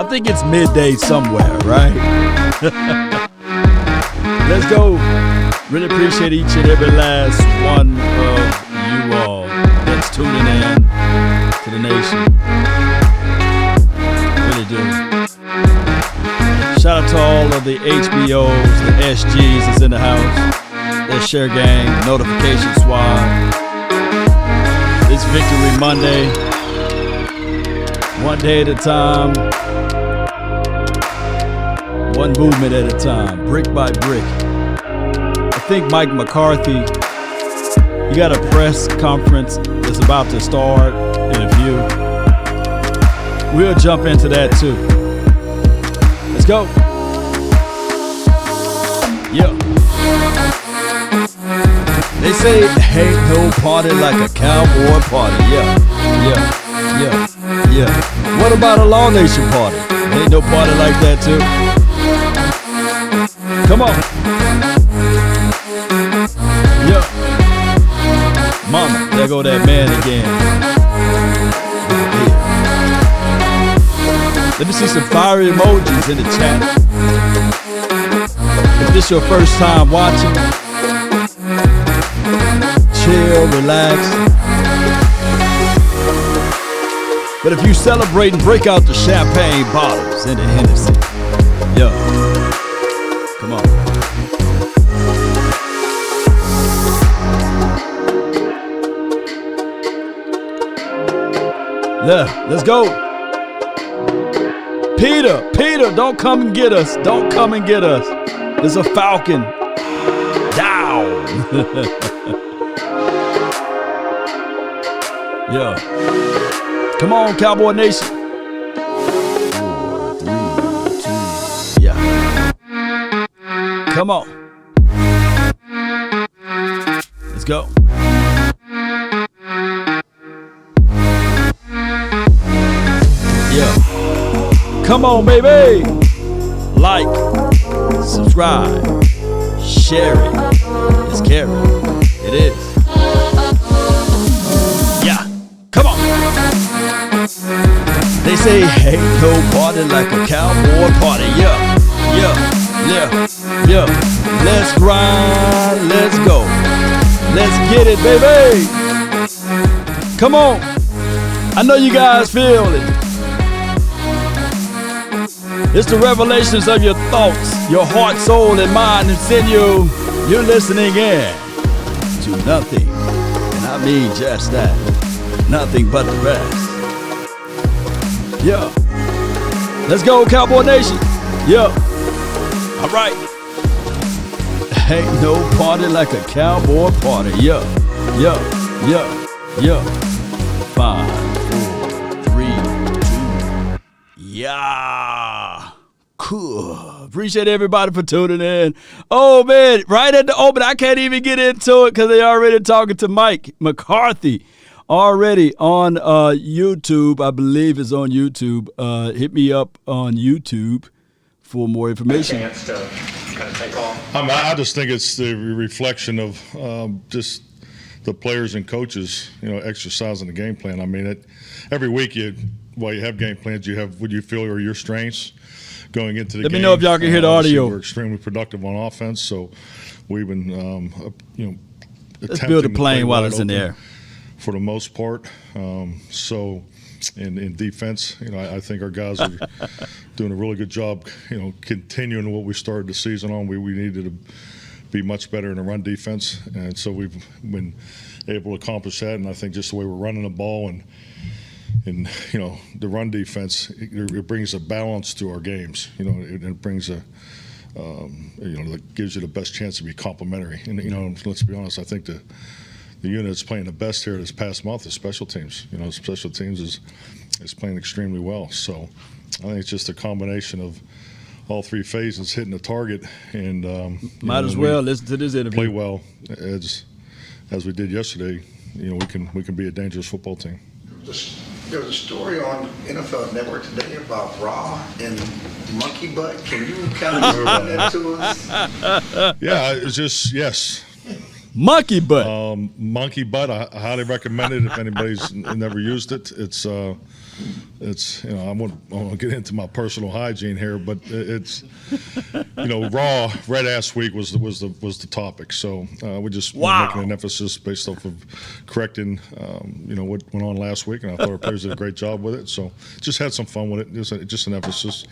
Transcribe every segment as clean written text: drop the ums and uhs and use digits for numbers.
think it's midday somewhere, right? Let's go. Really appreciate each and every last one of you all that's tuning in to the nation. Really do. Shout out to all of the HBOs, the SGs that's in the house. Their share gang, notification squad. It's Victory Monday. One day at a time. One movement at a time. Brick by brick. I think Mike McCarthy, you got a press conference that's about to start in a few. We'll jump into that too. Let's go. Yeah. They say ain't no party like a cowboy party. Yeah. What about a Law Nation party? Ain't no party like that too. Come on. Yeah. Mama, there go that man again. Let me see some fiery emojis in the chat. If this your first time watching, chill, relax. But if you celebrating, break out the champagne bottles and the Hennessy. Yo, come on. Yeah, let's go. Peter, don't come and get us. Don't come and get us. There's a Falcon. Down. Yeah. Come on, Cowboy Nation. 4, 3, 2. Yeah. Come on. Let's go. Yeah. Come on, baby. Like, subscribe, share it. It's caring. It is. Yeah. Come on. They say, ain't no party like a cowboy party. Yeah. Let's grind. Let's go. Let's get it, baby. Come on. I know you guys feel it. It's the revelations of your thoughts, your heart, soul, and mind, and send you. You're listening in to nothing, and I mean just that. Nothing but the best. Yeah. Let's go, Cowboy Nation. Yeah. All right. Ain't no party like a cowboy party. Yeah. 5, 4, 3, 2. Yeah. Cool. Appreciate everybody for tuning in. Oh, man. Right at the open, I can't even get into it because they already talking to Mike McCarthy. Already on YouTube. I believe it's on YouTube. Hit me up on YouTube for more information. Chance to kind of take off. I just think it's the reflection of just the players and coaches, exercising the game plan. I mean, every week while you have game plans, you have what you feel are your strengths going into the game. Let me know if y'all can hear the audio. We're extremely productive on offense, so we've been, let's build a plane while it's in the air. For the most part. So in defense, I think our guys are doing a really good job, continuing what we started the season on. We needed to be much better in the run defense, and so we've been able to accomplish that. And I think just the way we're running the ball and the run defense, it brings a balance to our games. It brings a that gives you the best chance to be complimentary. And let's be honest, I think the unit that's playing the best here this past month is special teams. Special teams is playing extremely well. So I think it's just a combination of all three phases hitting the target, and might as well listen to this interview. Play well as we did yesterday. We can be a dangerous football team. There was a story on NFL Network today about raw and monkey butt. Can you kind of explain that to us? Yeah, it's just yes. Monkey butt. Monkey butt. I highly recommend it if anybody's never used it. It's it's, you know, I won't get into my personal hygiene here, but it's, you know, Raw Red Ass Week was the topic. So we just making an emphasis based off of correcting, you know, what went on last week, and I thought our players did a great job with it. So just had some fun with it. Just an emphasis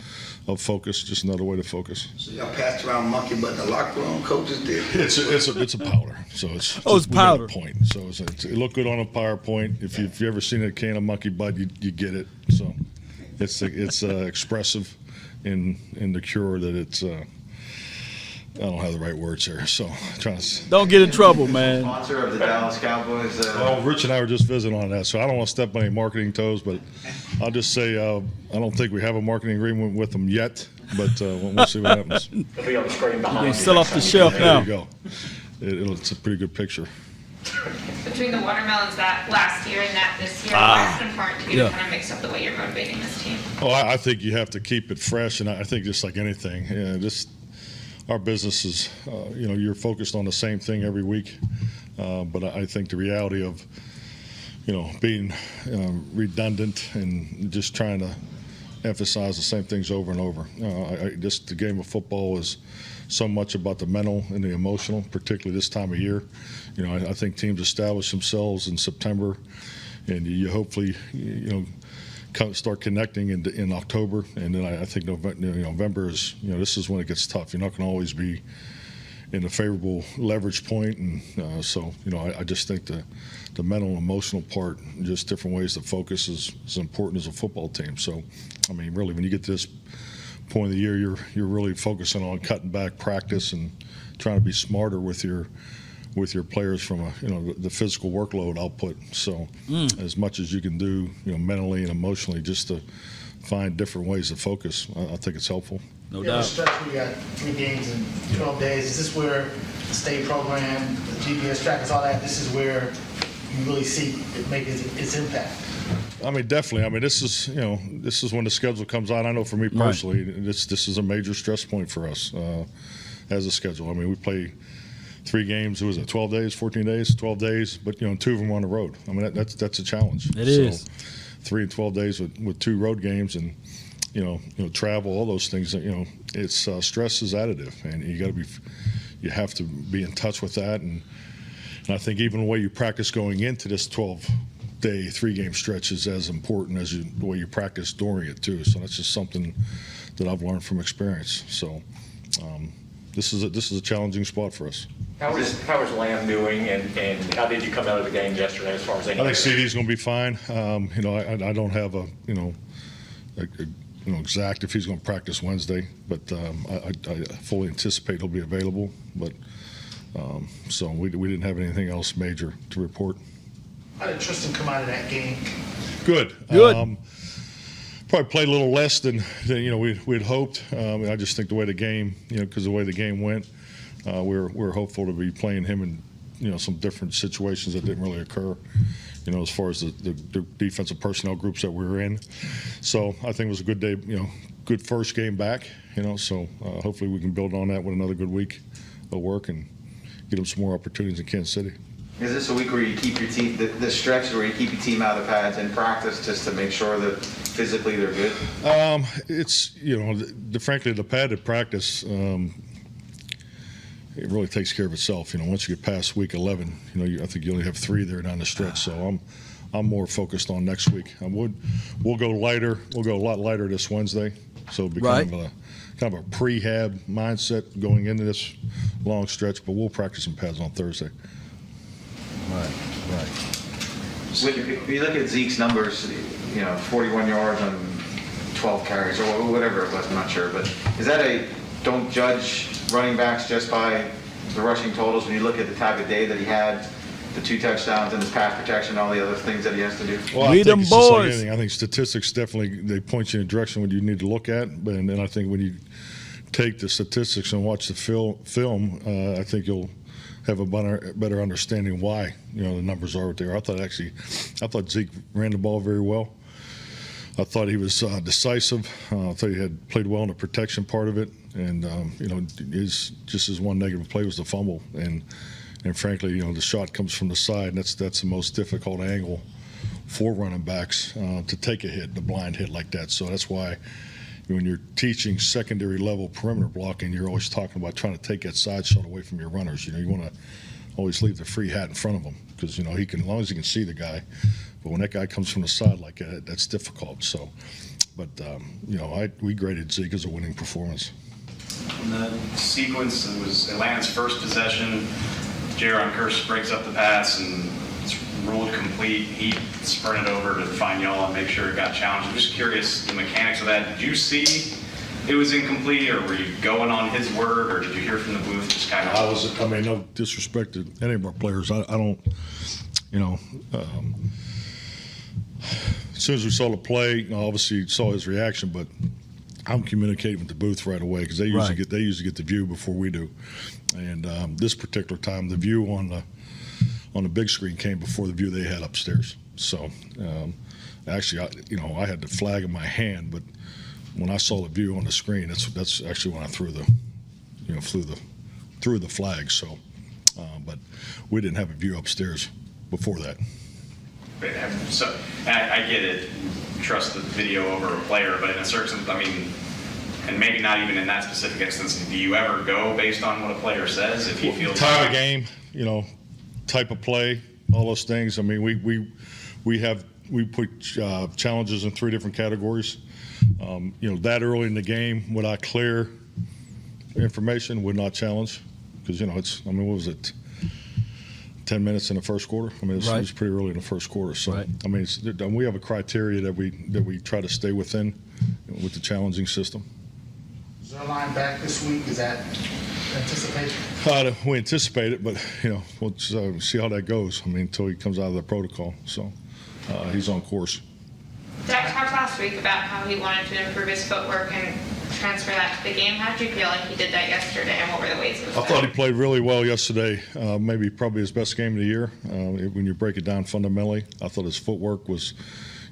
of focus, just another way to focus. So y'all passed around monkey butt in the locker room, coaches did? It's a powder. So it's powder. Point. So it looked good on a PowerPoint. If you've ever seen a can of monkey butt, you get it. So it's expressive in the cure that it's. I don't have the right words here, so trying to. Don't get in trouble, man. Sponsor of the Dallas Cowboys. Well, Rich and I were just visiting on that, so I don't want to step on any marketing toes, but I'll just say I don't think we have a marketing agreement with them yet, but we'll see what happens. It'll be on the screen behind you. Still off the shelf now. There you go. It's a pretty good picture. Between the watermelons that last year and that this year, what's important to you to kind of mix up the way you're motivating this team? Oh, I think you have to keep it fresh, and I think just like anything, our business is, you know, you're focused on the same thing every week, but I think the reality of, you know, being redundant and just trying to emphasize the same things over and over. Just the game of football is so much about the mental and the emotional, particularly this time of year. You know, I think teams establish themselves in September, and you hopefully, you know, start connecting in October, and then I think November is, you know, this is when it gets tough. You're not going to always be in a favorable leverage point, and so, you know, I just think the mental and emotional part, just different ways to focus is as important as a football team. So, I mean, really, when you get to this point of the year, you're really focusing on cutting back practice and trying to be smarter with your players from the physical workload output. So as much as you can do, you know, mentally and emotionally, just to find different ways to focus, I think it's helpful. No doubt. Stretch, we got 3 games in 12 days. Is this where the state program, the GPS trackers, all that, this is where you really see it make its impact? I mean, definitely. I mean, this is when the schedule comes out. I know for me personally, this is a major stress point for us as a schedule. I mean, we play 3 games. It was 12 days, 14 days, 12 days, but, you know, 2 of them on the road. I mean, that's a challenge. It is. 3 and 12 days with 2 road games, and you know, travel, all those things. You know, it's stress is additive, and you have to be in touch with that. And I think even the way you practice going into this 12-day 3-game stretch is as important as the way you practice during it too. So that's just something that I've learned from experience. So this is a challenging spot for us. How is Lamb doing, and how did you come out of the game yesterday as far as I think CD's going to be fine. You know, I don't have a exact if he's going to practice Wednesday, but I fully anticipate he'll be available. But so we didn't have anything else major to report. How did Tristan come out of that game? Good. Probably played a little less than you know we'd hoped. I just think the way the game, you know, because the way the game went, we're hopeful to be playing him in, you know, some different situations that didn't really occur, you know, as far as the defensive personnel groups that we were in. So I think it was a good day, you know, good first game back, you know, so hopefully we can build on that with another good week of work and get them some more opportunities in Kansas City. Is this a week where you keep your team, the stretch where you keep your team out of the pads in practice just to make sure that physically they're good? It's, you know, frankly, the padded practice, it really takes care of itself. You know, once you get past week 11, you know, I think you only have 3 there down the stretch. So I'm more focused on next week. We'll go lighter. We'll go a lot lighter this Wednesday. So it'll be kind of a prehab mindset going into this long stretch. But we'll practice some pads on Thursday. Right. If you look at Zeke's numbers, you know, 41 yards on 12 carries or whatever it was, I'm not sure. But is that don't judge running backs just by the rushing totals when you look at the type of day that he had, the 2 touchdowns and his pass protection, all the other things that he has to do? Well, I think it's just like anything. I think statistics definitely, they point you in a direction what you need to look at. And then I think when you take the statistics and watch the film, I think you'll have a better understanding why, you know, the numbers are what they are. I thought Zeke ran the ball very well. I thought he was decisive. I thought he had played well in the protection part of it. And, you know, his one negative play was the fumble. And frankly, you know, the shot comes from the side, and that's the most difficult angle for running backs to take a hit, the blind hit like that. So that's why when you're teaching secondary level perimeter blocking, you're always talking about trying to take that side shot away from your runners. You want to always leave the free hat in front of him because he can, as long as he can see the guy. But when that guy comes from the side like that, that's difficult. So, but we graded Zeke as a winning performance. In the sequence, it was Atlanta's first possession. Jaron Kearse breaks up the pass and it's ruled complete. He sprinted over to find y'all and make sure it got challenged. I'm just curious the mechanics of that. Did you see it was incomplete, or were you going on his word, or did you hear from the booth? Just kind of. No disrespect to any of our players. I don't. As soon as we saw the play, obviously saw his reaction, but I'm communicating with the booth right away because they usually get the view before we do. And this particular time, the view on the big screen came before the view they had upstairs. So actually, I had the flag in my hand, but when I saw the view on the screen, that's actually when I threw the flag. So, but we didn't have a view upstairs before that. So I get it. Trust the video over a player, but in a certain, and maybe not even in that specific instance, do you ever go based on what a player says if he feels time of game, type of play, all those things. We put challenges in 3 different categories. That early in the game, would I clear information? Would not challenge because what was it? 10 minutes in the first quarter. It was pretty early in the first quarter. So we have a criteria that we try to stay within with the challenging system. Is there a line back this week? Is that anticipation? We anticipate it, but we'll see how that goes. Until he comes out of the protocol. So he's on course. Dak talked last week about how he wanted to improve his footwork and transfer that to the game. How did you feel like he did that yesterday, and what were the ways it was I thought he played really well yesterday, probably his best game of the year. When you break it down fundamentally, I thought his footwork was,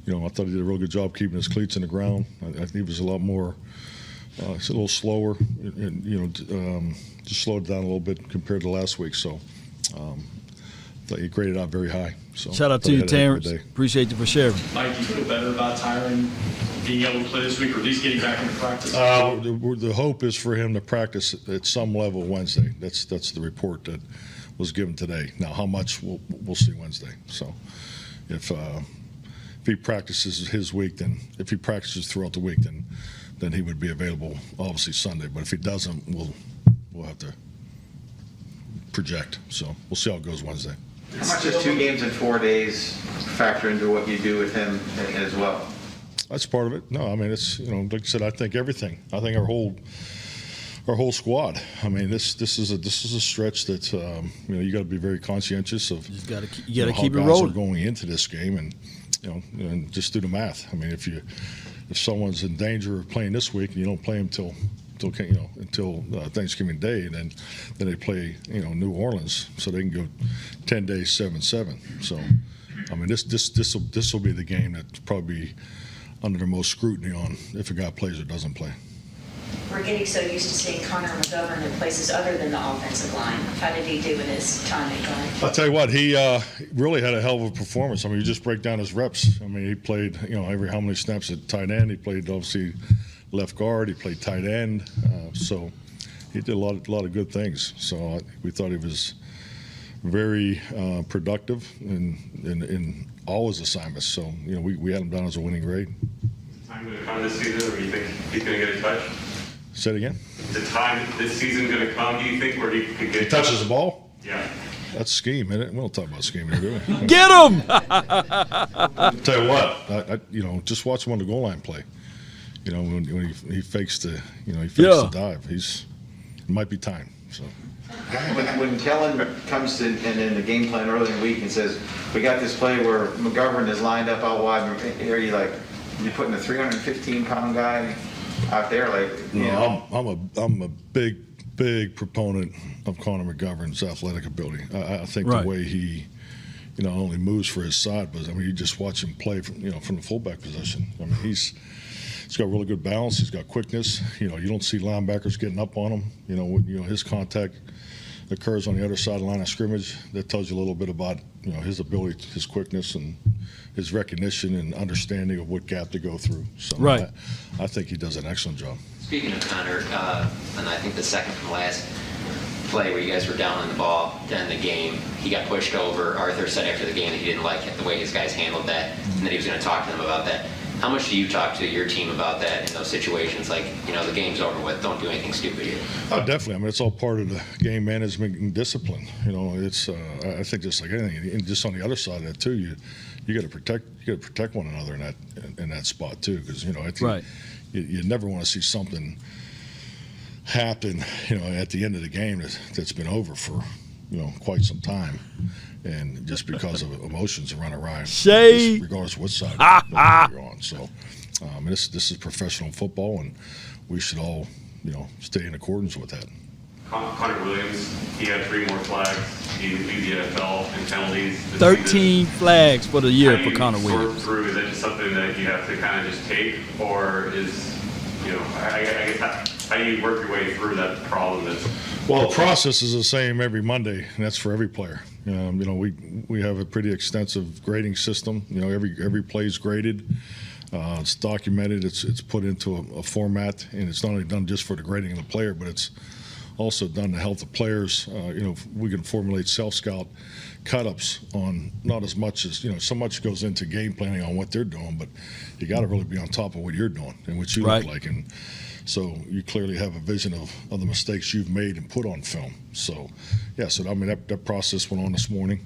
I thought he did a real good job keeping his cleats in the ground. I think he was a lot more, it's a little slower, just slowed down a little bit compared to last week. So I thought he graded out very high. So shout out to you, Terrence. Appreciate you for sharing. Mike, do you feel better about Tyron being able to play this week, or at least getting back into practice? The hope is for him to practice at some level Wednesday. That's the report that was given today. Now, how much we'll see Wednesday. So, if he practices his week, then if he practices throughout the week, then he would be available obviously Sunday. But if he doesn't, we'll have to project. So we'll see how it goes Wednesday. How much does 2 games in 4 days factor into what you do with him as well? That's part of it. No, it's like I said, I think everything. I think our whole squad. This is a stretch that you got to be very conscientious of. You got to how keep it guys rolling are going into this game, and and just do the math. If someone's in danger of playing this week and you don't play them until Thanksgiving Day, and then they play New Orleans, so they can go 10 days 7-7. So this will be the game that's probably under the most scrutiny on if a guy plays or doesn't play. We're getting so used to seeing Conor McGovern in places other than the offensive line. How did he do in his time at Glenn? I'll tell you what, he really had a hell of a performance. You just break down his reps. He played how many snaps at tight end. He played obviously left guard. He played tight end. So he did a lot of good things. So we thought he was very productive in all his assignments. So we had him down as a winning grade. Time going to come this season, or do you think he's going to get a touch? Say it again. Is the time this season going to come, do you think, where he could get? He touches the ball. Yeah. That's scheme, isn't it? We don't talk about scheming, do we? Get him! Tell you what, just watch him on the goal line play. When he fakes the dive, it might be time. So. When Kellen comes to and in the game plan early in the week and says, we got this play where McGovern is lined up out wide, are you like, you're putting a 315-pound guy out there? I'm a big proponent of Conor McGovern's athletic ability. I think the way he, not only moves for his side, but you just watch him play from the fullback position. He's got really good balance. He's got quickness. You don't see linebackers getting up on him. His contact occurs on the other side of the line of scrimmage, that tells you a little bit about, you know, his ability, his quickness, and his recognition and understanding of what gap to go through. So right. I think he does an excellent job. Speaking of Conor, and I think the second from last play where you guys were down on the ball to end the game, he got pushed over. Arthur said after the game that he didn't like the way his guys handled that, and that he was going to talk to them about that. How much do you talk to your team about that in those situations? Like, you know, the game's over with, don't do anything stupid here. Oh, definitely. I mean, it's all part of the game management and discipline. You know, it's I think just like anything, and just on the other side of that too, you got to protect one another in that spot too, because you know, I think right. you never want to see something happen, you know, at the end of the game that's been over for, you know, quite some time, and just because of emotions run awry, regardless of what side you're on. So, this is professional football, and we should all, you know, stay in accordance with that. Connor Williams, he had 3 more flags. He lead the NFL in penalties. 13 flags for the year for Connor Williams. Is that just something that you have to kind of just take, or is, you know, I guess how do you work your way through that problem? Well, the process is the same every Monday, and that's for every player. You know, we have a pretty extensive grading system. You know, every play is graded. It's documented. It's put into a format, and it's not only done just for the grading of the player, but it's also done to help the players. You know, we can formulate self-scout cut-ups on not as much as, you know, so much goes into game planning on what they're doing, but you got to really be on top of what you're doing and what you look like. And so you clearly have a vision of the mistakes you've made and put on film. So, yeah, so I mean, that process went on this morning.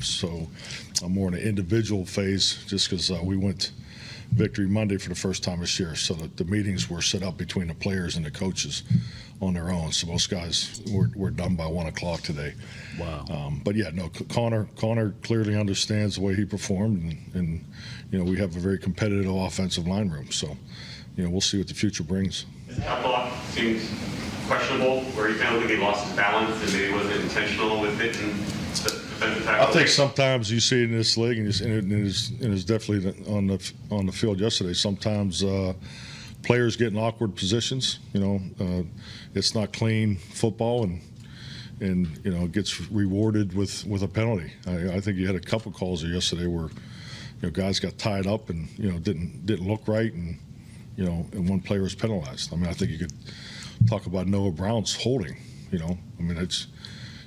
So I'm more in an individual phase just because we went Victory Monday for the first time this year. So the meetings were set up between the players and the coaches on their own. So most guys were done by 1 o'clock today. Wow. But yeah, no, Conor clearly understands the way he performed, and you know, we have a very competitive offensive line room. So, you know, we'll see what the future brings. His out block seems questionable, where he found like he lost his balance and maybe wasn't intentional with it and defensive tackle. I think sometimes you see it in this league, and it's definitely on the field yesterday. Sometimes players get in awkward positions. You know, it's not clean football, and you know, gets rewarded with a penalty. I think you had a couple calls there yesterday where, you know, guys got tied up and, you know, didn't look right, and you know, and one player was penalized. I mean, I think you could talk about Noah Brown's holding. You know, I mean, it's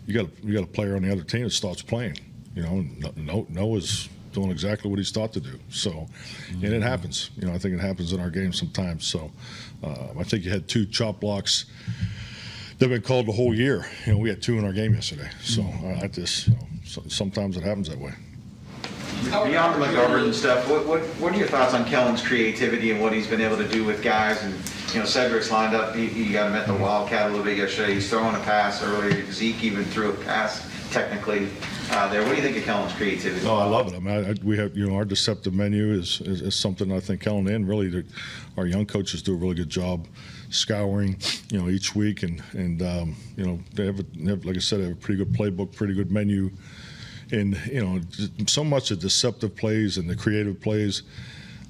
you got a player on the other team that starts playing. You know, Noah's doing exactly what he's taught to do. So, and it happens. You know, I think it happens in our game sometimes. So, I think you had 2 chop blocks that have been called the whole year. You know, we had 2 in our game yesterday. So, I just, you know, sometimes it happens that way. Beyond the McGovern stuff, what are your thoughts on Kellen's creativity and what he's been able to do with guys? And, you know, Cedric's lined up. He got him at the Wildcat a little bit yesterday. He's throwing a pass earlier. Zeke even threw a pass technically there. What do you think of Kellen's creativity? Oh, I love it. I mean, we have, you know, our deceptive menu is something I think Kellen and really our young coaches do a really good job scouring, you know, each week, and you know, they have like I said, they have a pretty good playbook, pretty good menu. And, you know, so much of deceptive plays and the creative plays,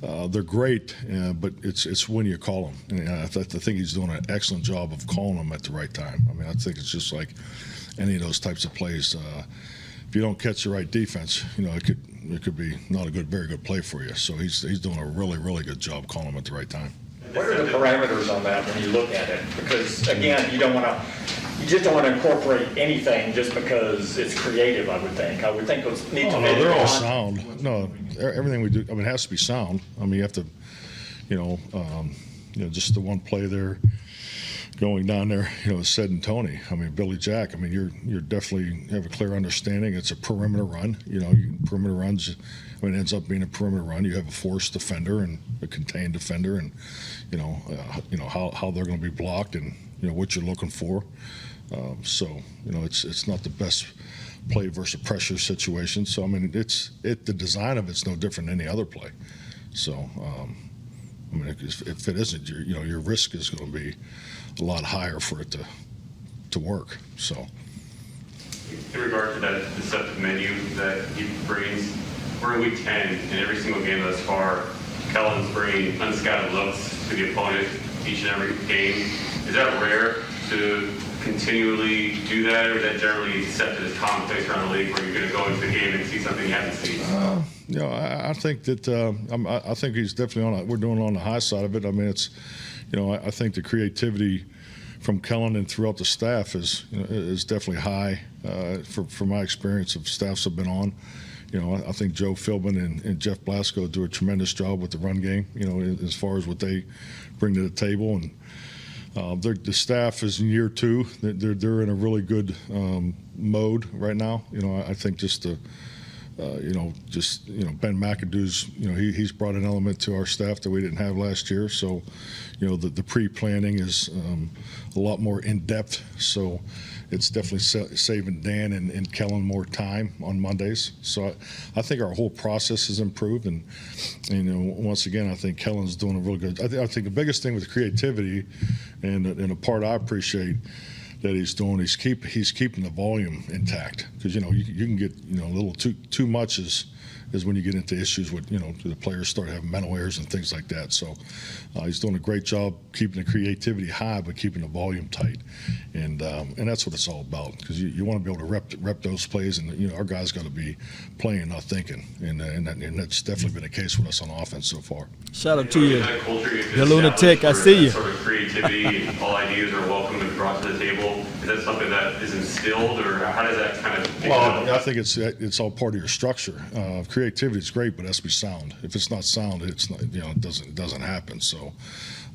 they're great, but it's when you call them. And I think he's doing an excellent job of calling them at the right time. I mean, I think it's just like any of those types of plays. If you don't catch the right defense, you know, it could be not a very good play for you. So he's doing a really, really good job calling them at the right time. What are the parameters on that when you look at it? Because again, you just don't want to incorporate anything just because it's creative. I would think it's need to. No, they're all sound. No, everything we do, I mean, it has to be sound. I mean, you have to, you know, just the one play there, going down there, you know, Ced and Tony. I mean, Billy Jack. I mean, you're definitely have a clear understanding. It's a perimeter run. You know, perimeter runs. I mean, it ends up being a perimeter run. You have a forced defender and a contained defender, and you know how they're going to be blocked, and you know what you're looking for. So you know, it's not the best play versus pressure situation. So I mean, the design of it's no different than any other play. So I mean, if it isn't, your risk is going to be a lot higher for it to work. So in regard to that deceptive menu that he brings, we're in week 10, and every single game thus far, Kellen's bringing unscouted looks to the opponent each and every game. Is that rare to continually do that, or is that generally accepted as commonplace around the league where you're going to go into the game and see something you haven't seen? I think that I think he's definitely we're doing it on the high side of it. I mean, it's, I think the creativity from Kellen and throughout the staff is definitely high. For my experience of staffs have been on. I think Joe Philbin and Jeff Blasco do a tremendous job with the run game, as far as what they bring to the table. And the staff is in year 2. They're in a really good mode right now. I think just Ben McAdoo's, he's brought an element to our staff that we didn't have last year. So, the pre-planning is a lot more in-depth. So it's definitely saving Dan and Kellen more time on Mondays. So I think our whole process has improved. And once again, I think Kellen's doing a really good. I think the biggest thing with creativity and a part I appreciate that he's doing, he's keeping the volume intact, because you can get a little too much is when you get into issues with the players start having mental errors and things like that. So he's doing a great job keeping the creativity high but keeping the volume tight, and that's what it's all about, because you want to be able to rep those plays, and our guys got to be playing, not thinking, and that's definitely been the case with us on offense so far. Shout out to you, the lunatic. I see you. Sort of creativity and all ideas are welcome and brought to the table. Is that something that is instilled, or how does that kind of? Well, I think it's all part of your structure. Creativity is great, but it has to be sound. If it's not sound, it's not, it doesn't happen. So,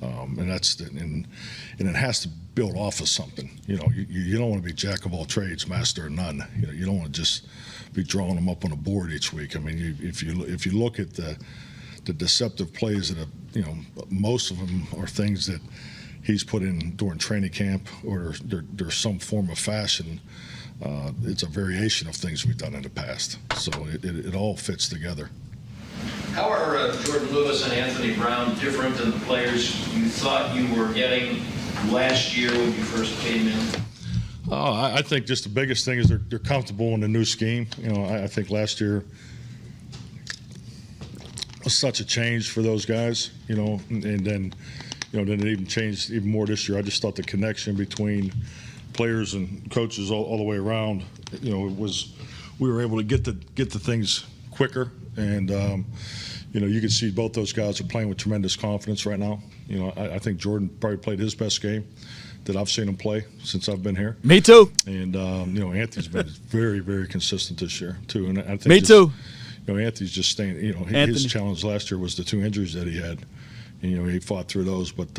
and it has to build off of something. You don't want to be jack of all trades, master of none. You don't want to just be drawing them up on a board each week. I mean, if you look at the deceptive plays that have, most of them are things that he's put in during training camp, or there's some form of fashion. It's a variation of things we've done in the past. So it all fits together. How are Jordan Lewis and Anthony Brown different than the players you thought you were getting last year when you first came in? I think just the biggest thing is they're comfortable in the new scheme. I think last year was such a change for those guys, and then it even changed even more this year. I just thought the connection between players and coaches all the way around, it was, we were able to get the things quicker, and you can see both those guys are playing with tremendous confidence right now. I think Jordan probably played his best game that I've seen him play since I've been here. Me too. And Anthony's been very, very consistent this year too. And I think me too. Anthony's just staying. His challenge last year was the 2 injuries that he had. And, he fought through those. But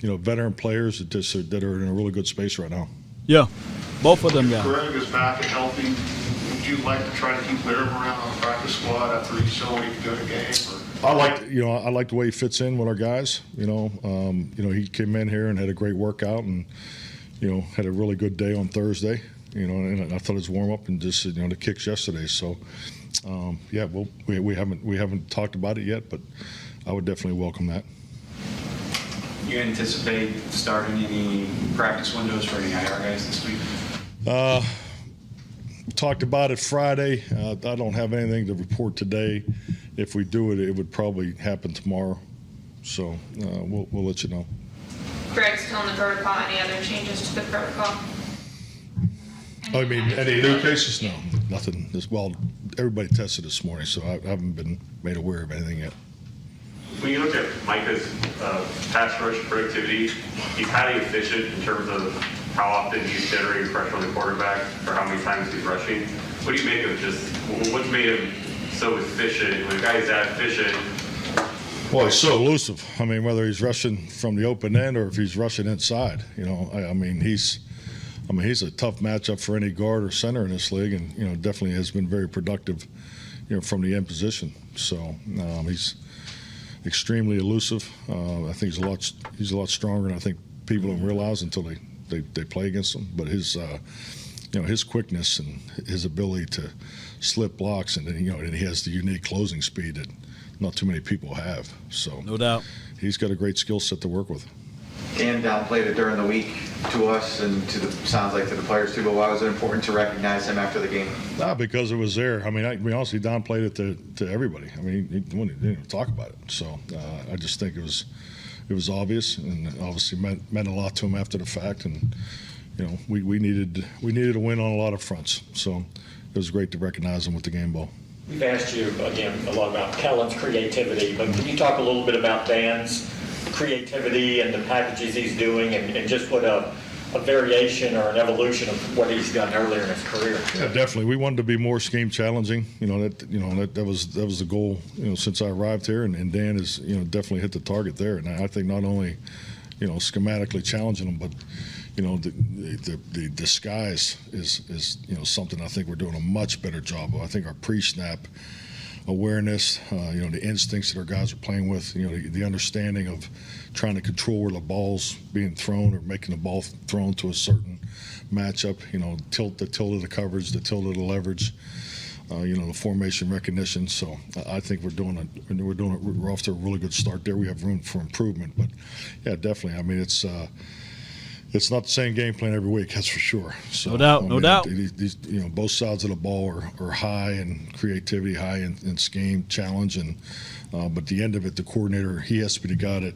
veteran players that are in a really good space right now. Yeah, both of them guys. Greg is back and healthy. Would you like to try to keep Larry around on the practice squad after he showed he could go to game? I like the way he fits in with our guys. He came in here and had a great workout, and had a really good day on Thursday. And I thought his warm up and just the kicks yesterday. So we haven't talked about it yet, but I would definitely welcome that. You anticipate starting any practice windows for any IR guys this week? Talked about it Friday. I don't have anything to report today. If we do it, it would probably happen tomorrow. So we'll let you know. Greg's still in the protocol. Any other changes to the protocol? I mean, any new cases? No, nothing. Well, everybody tested this morning, so I haven't been made aware of anything yet. When you look at Micah's pass rush productivity, he's highly efficient in terms of how often he's generating pressure on the quarterback or how many times he's rushing. What do you make of what's made him so efficient? When a guy is that efficient. Well, he's so elusive. I mean, whether he's rushing from the open end or if he's rushing inside, he's a tough matchup for any guard or center in this league, and definitely has been very productive, from the end position. So he's extremely elusive. I think he's a lot stronger than I think people don't realize until they play against him. But his quickness and his ability to slip blocks, and then and he has the unique closing speed that not too many people have. So no doubt, he's got a great skill set to work with. Dan downplayed it during the week to us and sounds like to the players too, but why was it important to recognize him after the game? Because it was there. I mean, honestly, downplayed it to everybody. I mean, he didn't even talk about it. So I just think it was obvious, and obviously meant a lot to him after the fact. And we needed a win on a lot of fronts. So it was great to recognize them with the game ball. We've asked you, again, a lot about Kellen's creativity, but can you talk a little bit about Dan's creativity and the packages he's doing and just what a variation or an evolution of what he's done earlier in his career? Yeah, definitely. We wanted to be more scheme challenging. That was the goal, since I arrived here, and Dan has, definitely hit the target there. And I think not only, schematically challenging them, but the disguise is something I think we're doing a much better job of. I think our pre-snap awareness, the instincts that our guys are playing with, the understanding of trying to control where the ball's being thrown or making the ball thrown to a certain matchup, the tilt of the coverage, the tilt of the leverage, the formation recognition. So I think we're off to a really good start there. We have room for improvement, but yeah, definitely. I mean, it's not the same game plan every week, that's for sure. So, no doubt. These, both sides of the ball are high in creativity, high in scheme, challenge, and but at the end of it, the coordinator, he has to be the guy that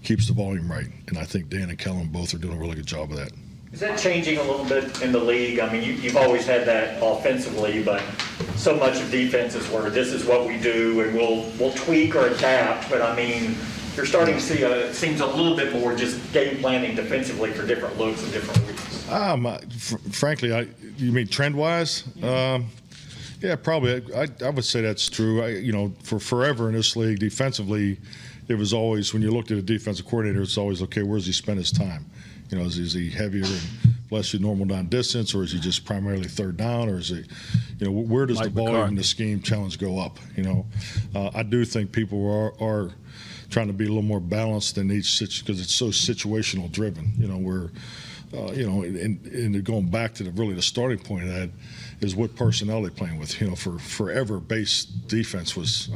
keeps the volume right. And I think Dan and Kellen both are doing a really good job of that. Is that changing a little bit in the league? I mean, you've always had that offensively, but so much of defense is where this is what we do, and we'll tweak or adapt. But I mean, you're starting to see it seems a little bit more just game planning defensively for different looks and different weeks. Frankly, you mean trend-wise? Yeah, probably. I would say that's true. For forever in this league, defensively, it was always, when you looked at a defensive coordinator, it's always, okay, where does he spend his time? Is he heavier in less normal down distance, or is he just primarily third down, or is he, where does the volume and the scheme challenge go up? I do think people are trying to be a little more balanced in each situation because it's so situational driven. Where, and going back to the starting point of that is what personnel they're playing with. For forever, base defense was,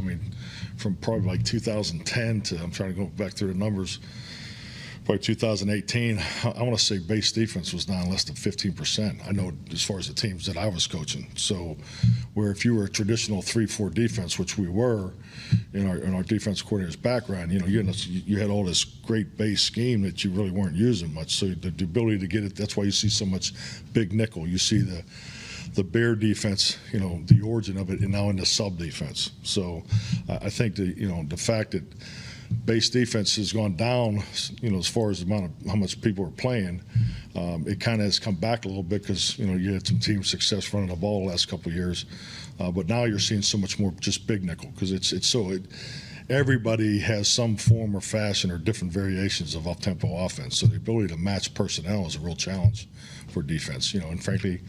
from probably like 2010 to, I'm trying to go back through the numbers, probably 2018, I want to say base defense was down less than 15%. I know as far as the teams that I was coaching. So where if you were a traditional 3-4 defense, which we were in our defense coordinator's background, you had all this great base scheme that you really weren't using much. So the ability to get it, that's why you see so much big nickel. You see the bear defense, the origin of it, and now in the sub defense. So I think the fact that base defense has gone down, as far as the amount of how much people are playing, it kind of has come back a little bit because, you had some team success running the ball the last couple of years. But now you're seeing so much more just big nickel because everybody has some form or fashion or different variations of up-tempo offense. So the ability to match personnel is a real challenge for defense, and frankly,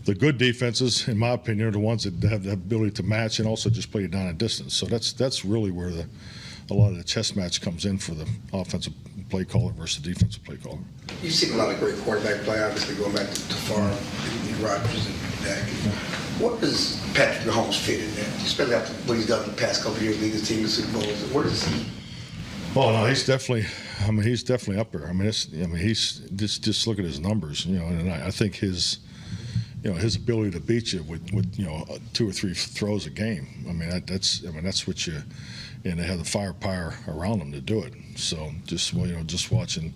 the good defenses, in my opinion, are the ones that have the ability to match and also just play it down a distance. So that's really where a lot of the chess match comes in for the offensive play caller versus the defensive play caller. You've seen a lot of great quarterback play, obviously going back to Favre, Rodgers, and Dak. What does Patrick Mahomes fit in there, especially after what he's done in the past couple of years, leading his team to Super Bowls? Where does he? Well, no, he's definitely up there. He's just look at his numbers, and I think his ability to beat you with 2 or 3 throws a game. That's what you. And they have the firepower around them to do it. So just watching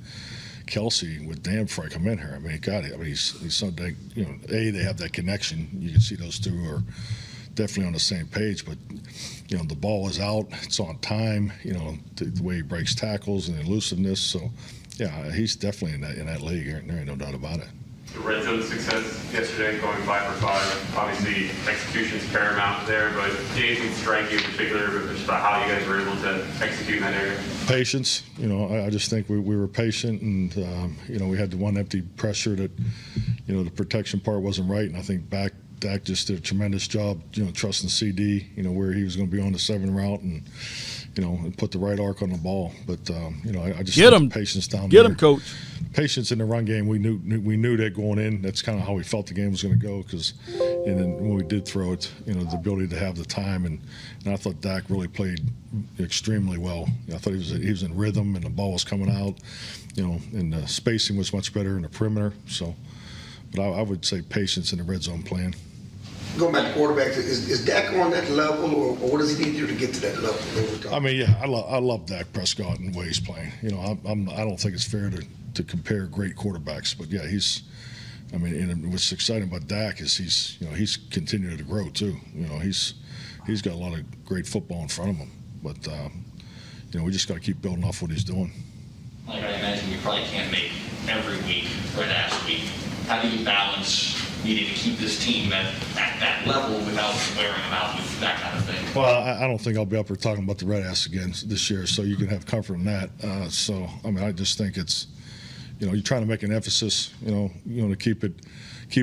Kelsey with Dan before I come in here, he's something. They have that connection. You can see those two are definitely on the same page. But the ball is out, it's on time. The way he breaks tackles and elusiveness. So yeah, he's definitely in that league. There ain't no doubt about it. The red zone success yesterday, going 5 for 5. Obviously, execution's paramount there, but did anything strike you in particular just about how you guys were able to execute in that area? Patience. I just think we were patient, and we had the one empty pressure that, the protection part wasn't right, and I think Dak just did a tremendous job, trusting CD, where he was going to be on the 7 route and put the right arc on the ball. But I just get him patience down there. Get him, coach. Patience in the run game. We knew that going in. That's kind of how we felt the game was going to go. And then when we did throw it, the ability to have the time, and I thought Dak really played extremely well. I thought he was in rhythm, and the ball was coming out. And the spacing was much better in the perimeter. So, but I would say patience in the red zone plan. Going back to quarterbacks, is Dak on that level, or what does he need to do to get to that level? I love Dak Prescott and the way he's playing. I don't think it's fair to compare great quarterbacks. But yeah, and what's exciting about Dak is he's continuing to grow too. He's got a lot of great football in front of him. But we just got to keep building off what he's doing. Like I imagine you probably can't make every week Red Ass week. How do you balance needing to keep this team at that level without wearing them out with that kind of thing? Well, I don't think I'll be up here talking about the Red Ass again this year, so you can have comfort in that. I just think it's, you're trying to make an emphasis, to keep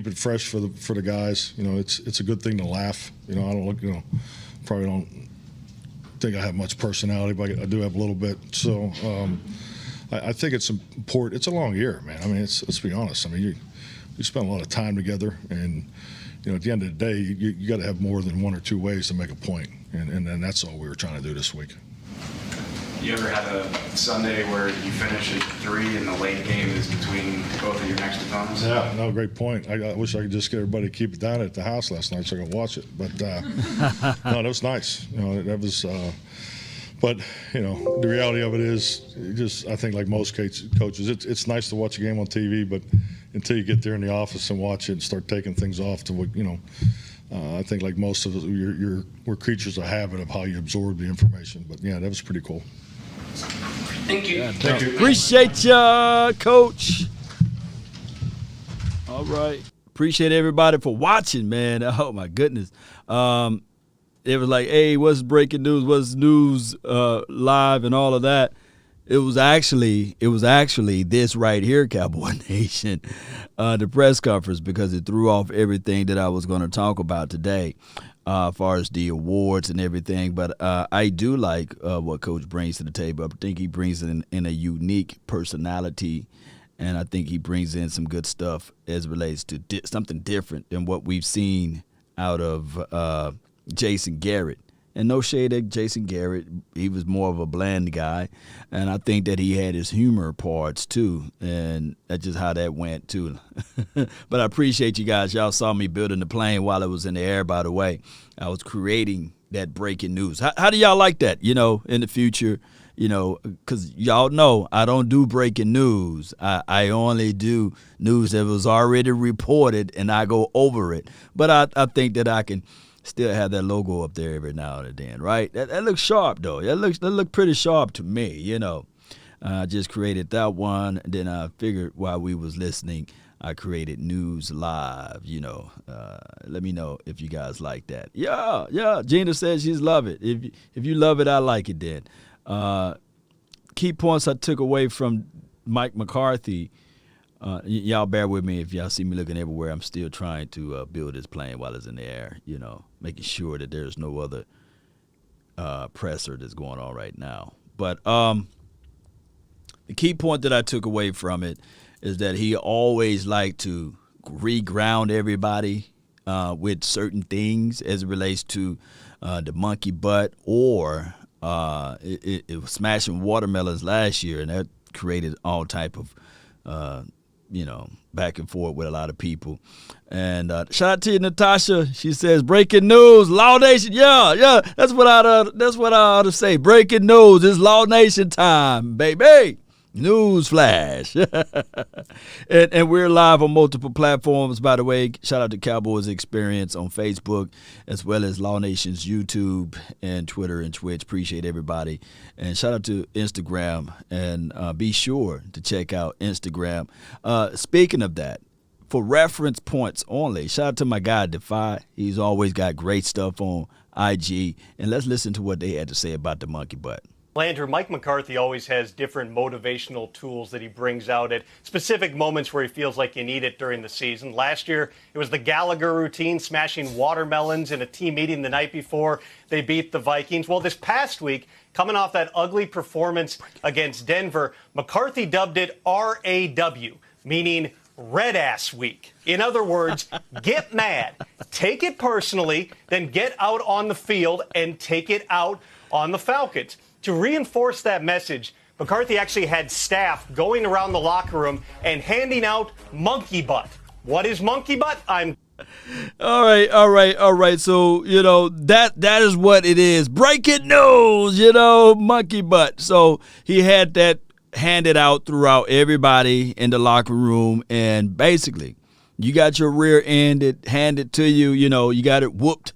it fresh for the guys. It's a good thing to laugh. I don't probably don't think I have much personality, but I do have a little bit. So I think it's important. It's a long year, man. Let's be honest. We spent a lot of time together, and at the end of the day, you got to have more than one or two ways to make a point, and that's all we were trying to do this week. You ever had a Sunday where you finish at 3 and the late game is between both of your next opponents? Yeah, no, great point. I wish I could just get everybody to keep it down at the house last night so I could watch it. But no, that was nice. That was. But the reality of it is, I think like most coaches, it's nice to watch a game on TV, but until you get there in the office and watch it and start taking things off to what I think like most of us, we're creatures of habit of how you absorb the information. But yeah, that was pretty cool. Thank you. Thank you. Appreciate ya, Coach. All right. Appreciate everybody for watching, man. Oh, my goodness. It was like, hey, what's breaking news? What's news live and all of that? It was actually this right here, Cowboy Nation, the press conference, because it threw off everything that I was going to talk about today. As far as the awards and everything. But I do like what Coach brings to the table. I think he brings in a unique personality, and I think he brings in some good stuff as it relates to something different than what we've seen out of Jason Garrett. And no shade at Jason Garrett. He was more of a bland guy. And I think that he had his humor parts, too. And that's just how that went, too. But I appreciate you guys. Y'all saw me building the plane while it was in the air, by the way. I was creating that breaking news. How do y'all like that, in the future? Because y'all know I don't do breaking news. I only do news that was already reported, and I go over it. But I think that I can still have that logo up there every now and then, right? That looks sharp, though. That look pretty sharp to me, I just created that one, and then I figured while we was listening, I created News Live, Let me know if you guys like that. Yeah. Gina says she's love it. If you love it, I like it then. Key points I took away from Mike McCarthy. Y'all bear with me if y'all see me looking everywhere. I'm still trying to build this plane while it's in the air, making sure that there's no other presser that's going on right now. But the key point that I took away from it is that he always liked to re-ground everybody with certain things as it relates to the monkey butt or it was smashing watermelons last year, and that created all type of back and forth with a lot of people. And shout out to you, Natasha. She says, breaking news, Law Nation. Yeah, that's what I ought to say. Breaking news, it's Law Nation time, baby. News flash. and we're live on multiple platforms, by the way. Shout out to Cowboys Experience on Facebook, as well as Law Nation's YouTube and Twitter and Twitch. Appreciate everybody. And shout out to Instagram. And be sure to check out Instagram. Speaking of that, for reference points only, shout out to my guy, Defy. He's always got great stuff on IG. And let's listen to what they had to say about the monkey butt. Landry, Mike McCarthy always has different motivational tools that he brings out at specific moments where he feels like you need it during the season. Last year, it was the Gallagher routine, smashing watermelons in a team meeting the night before they beat the Vikings. Well, this past week, coming off that ugly performance against Denver, McCarthy dubbed it RAW, meaning Red Ass Week. In other words, get mad, take it personally, then get out on the field and take it out on the Falcons. To reinforce that message, McCarthy actually had staff going around the locker room and handing out monkey butt. What is monkey butt? All right. So, that is what it is. Breaking news, monkey butt. So he had that handed out throughout everybody in the locker room, and basically you got your rear ended, handed to you, you got it whooped.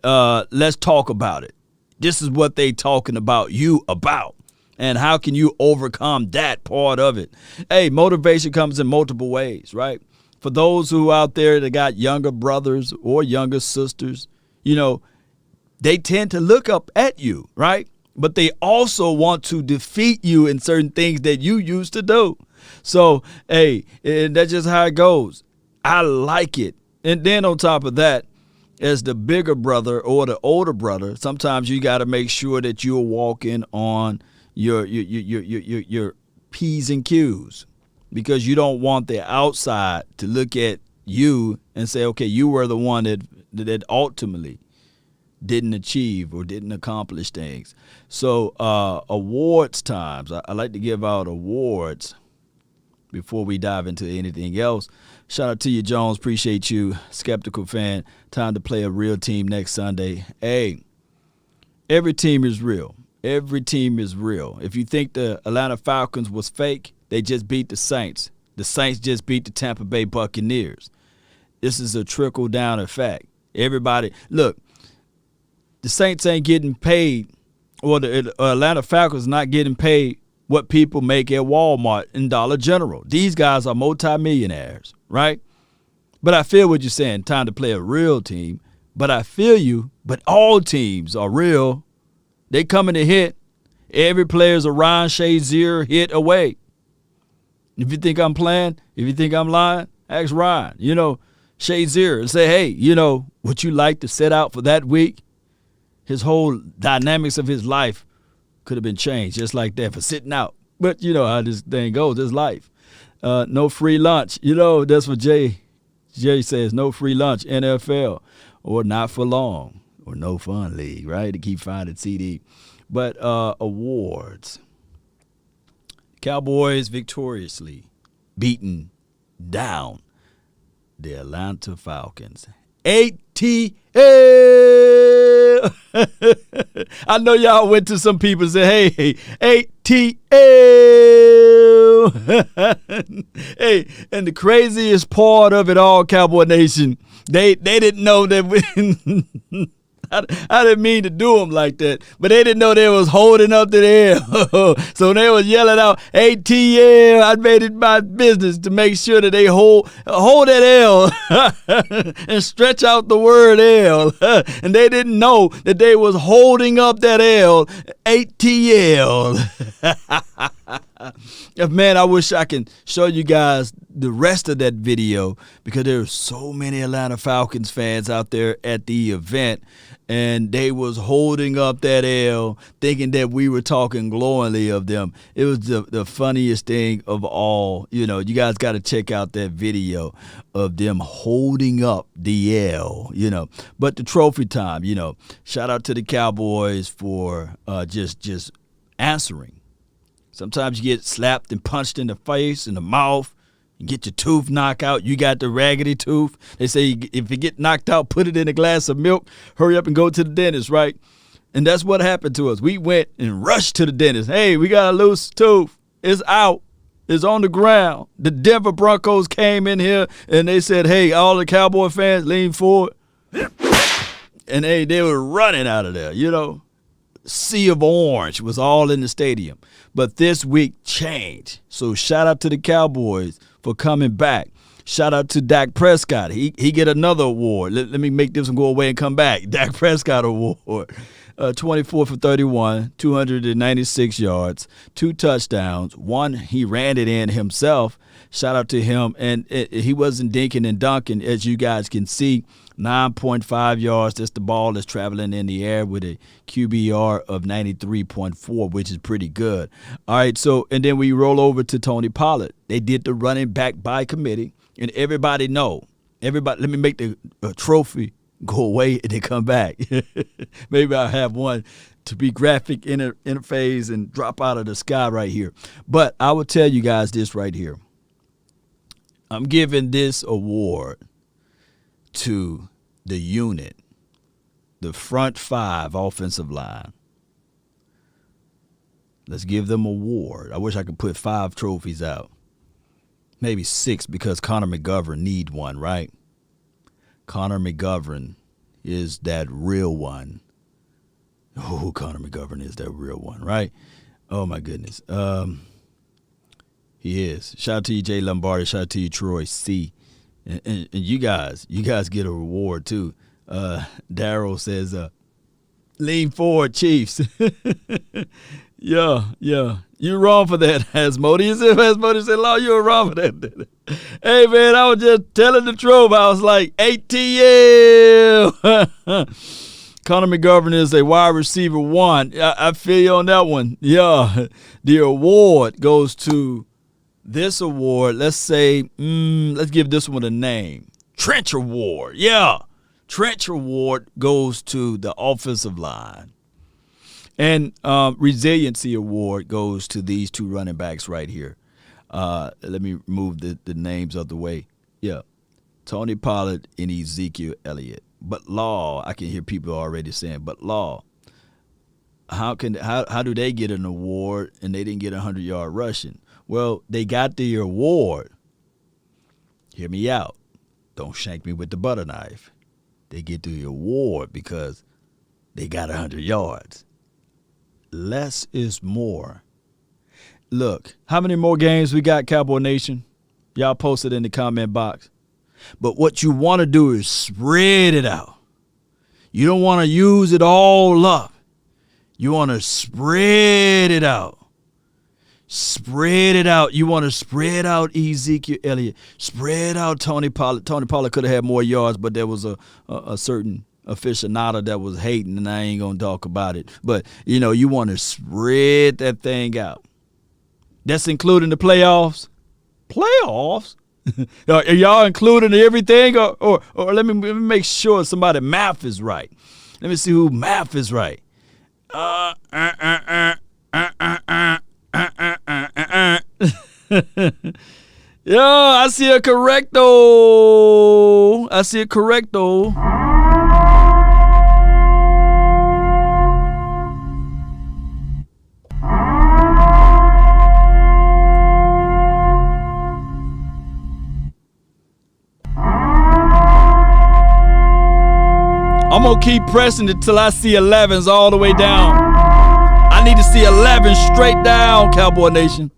Let's talk about it. This is what they talking about you about. And how can you overcome that part of it? Hey, motivation comes in multiple ways, right? For those who out there that got younger brothers or younger sisters, they tend to look up at you, right? But they also want to defeat you in certain things that you used to do. So, hey, and that's just how it goes. I like it. And then on top of that, as the bigger brother or the older brother, sometimes you got to make sure that you're walking on your P's and Q's, because you don't want the outside to look at you and say, okay, you were the one that ultimately didn't achieve or didn't accomplish things. So awards times, I like to give out awards before we dive into anything else. Shout out to you, Jones. Appreciate you. Skeptical fan. Time to play a real team next Sunday. Hey, every team is real. Every team is real. If you think the Atlanta Falcons was fake, they just beat the Saints. The Saints just beat the Tampa Bay Buccaneers. This is a trickle-down effect. Everybody, look, the Saints ain't getting paid, or the Atlanta Falcons not getting paid what people make at Walmart and Dollar General. These guys are multimillionaires, right? But I feel what you're saying, time to play a real team. But I feel you, but all teams are real. They coming to hit. Every player's a Ryan Shazier hit away. If you think I'm playing, if you think I'm lying, ask Ryan, Shazier, and say, hey, would you like to set out for that week? His whole dynamics of his life could have been changed just like that for sitting out. But you know how this thing goes, this life. No free lunch. That's what Jay says, no free lunch, NFL, or not for long, or no fun league, right? To keep finding CD. But awards. Cowboys victoriously beaten down the Atlanta Falcons. ATL. I know y'all went to some people and said, hey, ATL. Hey, and the craziest part of it all, Cowboy Nation, they didn't know that I didn't mean to do them like that, but they didn't know they was holding up to the L. So they was yelling out, ATL. I made it my business to make sure that they hold that L and stretch out the word L. And they didn't know that they was holding up that L, ATL. Man, I wish I can show you guys the rest of that video, because there are so many Atlanta Falcons fans out there at the event, and they was holding up that L thinking that we were talking glowingly of them. It was the funniest thing of all. You guys got to check out that video of them holding up the L, But the trophy time, shout out to the Cowboys for just answering. Sometimes you get slapped and punched in the face, in the mouth. You get your tooth knocked out. You got the raggedy tooth. They say if you get knocked out, put it in a glass of milk. Hurry up and go to the dentist, right? And that's what happened to us. We went and rushed to the dentist. Hey, we got a loose tooth. It's out. It's on the ground. The Denver Broncos came in here and they said, hey, all the Cowboy fans, lean forward. And they were running out of there, Sea of orange was all in the stadium. But this week changed. So shout out to the Cowboys for coming back. Shout out to Dak Prescott. He get another award. Let me make this one go away and come back. Dak Prescott award. 24 for 31, 296 yards, 2 touchdowns. One, he ran it in himself. Shout out to him. And he wasn't dinking and dunking, as you guys can see. 9.5 yards. That's the ball that's traveling in the air with a QBR of 93.4, which is pretty good. All right, so, and then we roll over to Tony Pollard. They did the running back by committee, and everybody know. Let me make the trophy go away and then come back. Maybe I'll have one to be graphic interface and drop out of the sky right here. But I will tell you guys this right here. I'm giving this award to the unit, the front 5 offensive line. Let's give them an award. I wish I could put 5 trophies out. Maybe 6 because Conor McGovern need one, right? Conor McGovern is that real one. Oh, Conor McGovern is that real one, right? Oh, my goodness. He is. Shout out to you, Jay Lombardi. Shout out to you, Troy C. And you guys get a reward, too. Daryl says, lean forward, Chiefs. Yeah. You're wrong for that, Hasmodi. Hasmodi said, Law, you're wrong for that. Hey, man, I was just telling the truth. I was like, ATL. Conor McGovern is a wide receiver 1. I feel you on that one. Yeah. The award goes to this award. Let's say, let's give this one a name. Trench Award. Yeah. Trench Award goes to the offensive line. And Resiliency Award goes to these 2 running backs right here. Let me move the names of the way. Yeah. Tony Pollard and Ezekiel Elliott. But Law, I can hear people already saying, but Law, how do they get an award and they didn't get 100-yard rushing? Well, they got the award. Hear me out. Don't shank me with the butter knife. They get the award because they got 100 yards. Less is more. Look, how many more games we got, Cowboy Nation? Y'all post it in the comment box. But what you want to do is spread it out. You don't want to use it all up. You want to spread it out. Spread it out. You want to spread out Ezekiel Elliott. Spread out Tony Pollard. Tony Pollard could have had more yards, but there was a certain aficionado that was hating, and I ain't going to talk about it. But, you want to spread that thing out. That's including the playoffs. Playoffs? Are y'all including everything? Or let me make sure somebody math is right. Let me see who math is right. Yo, I see a correcto. I'm going to keep pressing it till I see 11s all the way down. I need to see 11 straight down, Cowboy Nation.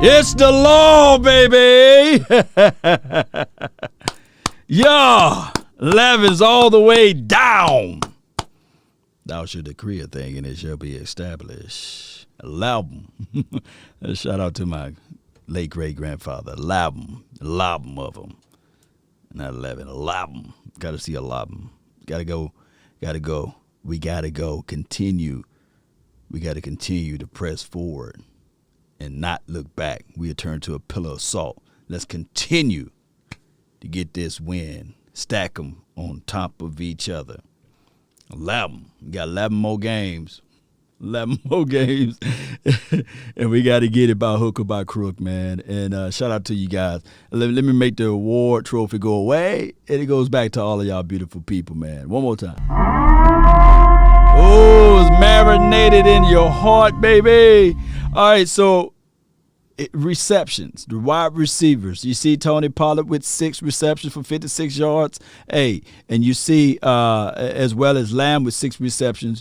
It's the law, baby. Yeah, 11's all the way down. Thou shalt decree a thing, and it shall be established. Loudum. Shout out to my late great grandfather. Loudum of them. Not 11. Loudum. Got to see a loudum. Got to go. We got to go. Continue. We got to continue to press forward and not look back. We turn to a pillar of salt. Let's continue to get this win. Stack them on top of each other. 11. We got 11 more games. 11 more games. And we got to get it by hook or by crook, man. And shout out to you guys. Let me make the award trophy go away. And it goes back to all of y'all beautiful people, man. One more time. Oh, it's marinated in your heart, baby. All right, so receptions, the wide receivers. You see Tony Pollard with 6 receptions for 56 yards. Hey, and you see as well as Lamb with 6 receptions,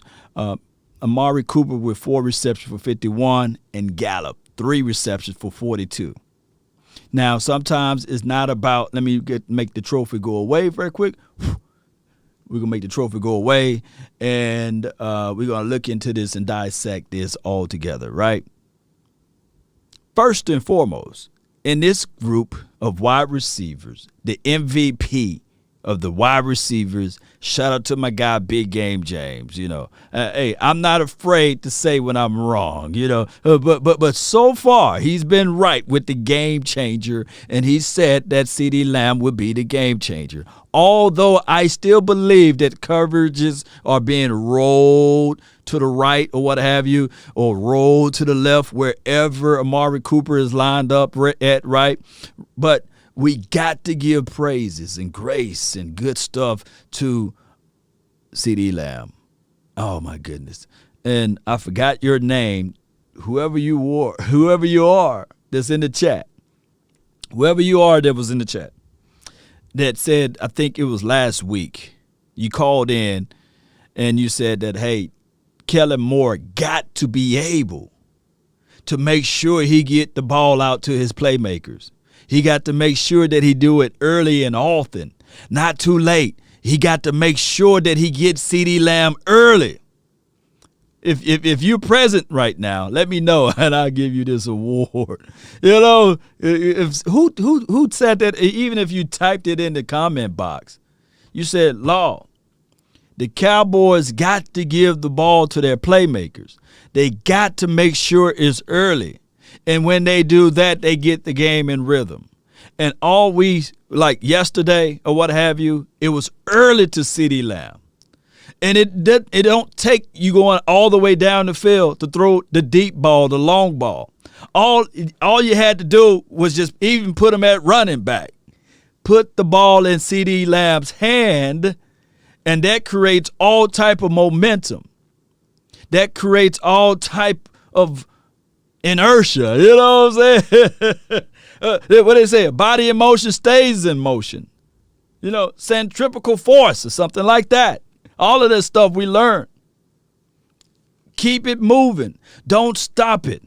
Amari Cooper with 4 receptions for 51, and Gallup 3 receptions for 42. Now, sometimes it's not about, let me make the trophy go away very quick. We're going to make the trophy go away, and we're going to look into this and dissect this all together, right? First and foremost, in this group of wide receivers, the MVP of the wide receivers. Shout out to my guy, Big Game James. Hey, I'm not afraid to say when I'm wrong. But so far he's been right with the game changer, and he said that CeeDee Lamb would be the game changer. Although I still believe that coverages are being rolled to the right or what have you, or rolled to the left wherever Amari Cooper is lined up at, right? But we got to give praises and grace and good stuff to CeeDee Lamb. Oh, my goodness. And I forgot your name, whoever you are that's in the chat, whoever you are that was in the chat, that said, I think it was last week, you called in and you said that, hey, Kellen Moore got to be able to make sure he get the ball out to his playmakers. He got to make sure that he do it early and often, not too late. He got to make sure that he gets CeeDee Lamb early. If you're present right now, let me know and I'll give you this award. Who said that? Even if you typed it in the comment box, you said, Law, the Cowboys got to give the ball to their playmakers. They got to make sure it's early. And when they do that, they get the game in rhythm. And like yesterday or what have you, it was early to CeeDee Lamb. And it don't take you going all the way down the field to throw the deep ball, the long ball. All you had to do was just even put him at running back. Put the ball in CeeDee Lamb's hand, and that creates all type of momentum. That creates all type of inertia. You know what I'm saying? What they say, body in motion stays in motion. Centrifugal force or something like that. All of this stuff we learn. Keep it moving. Don't stop it.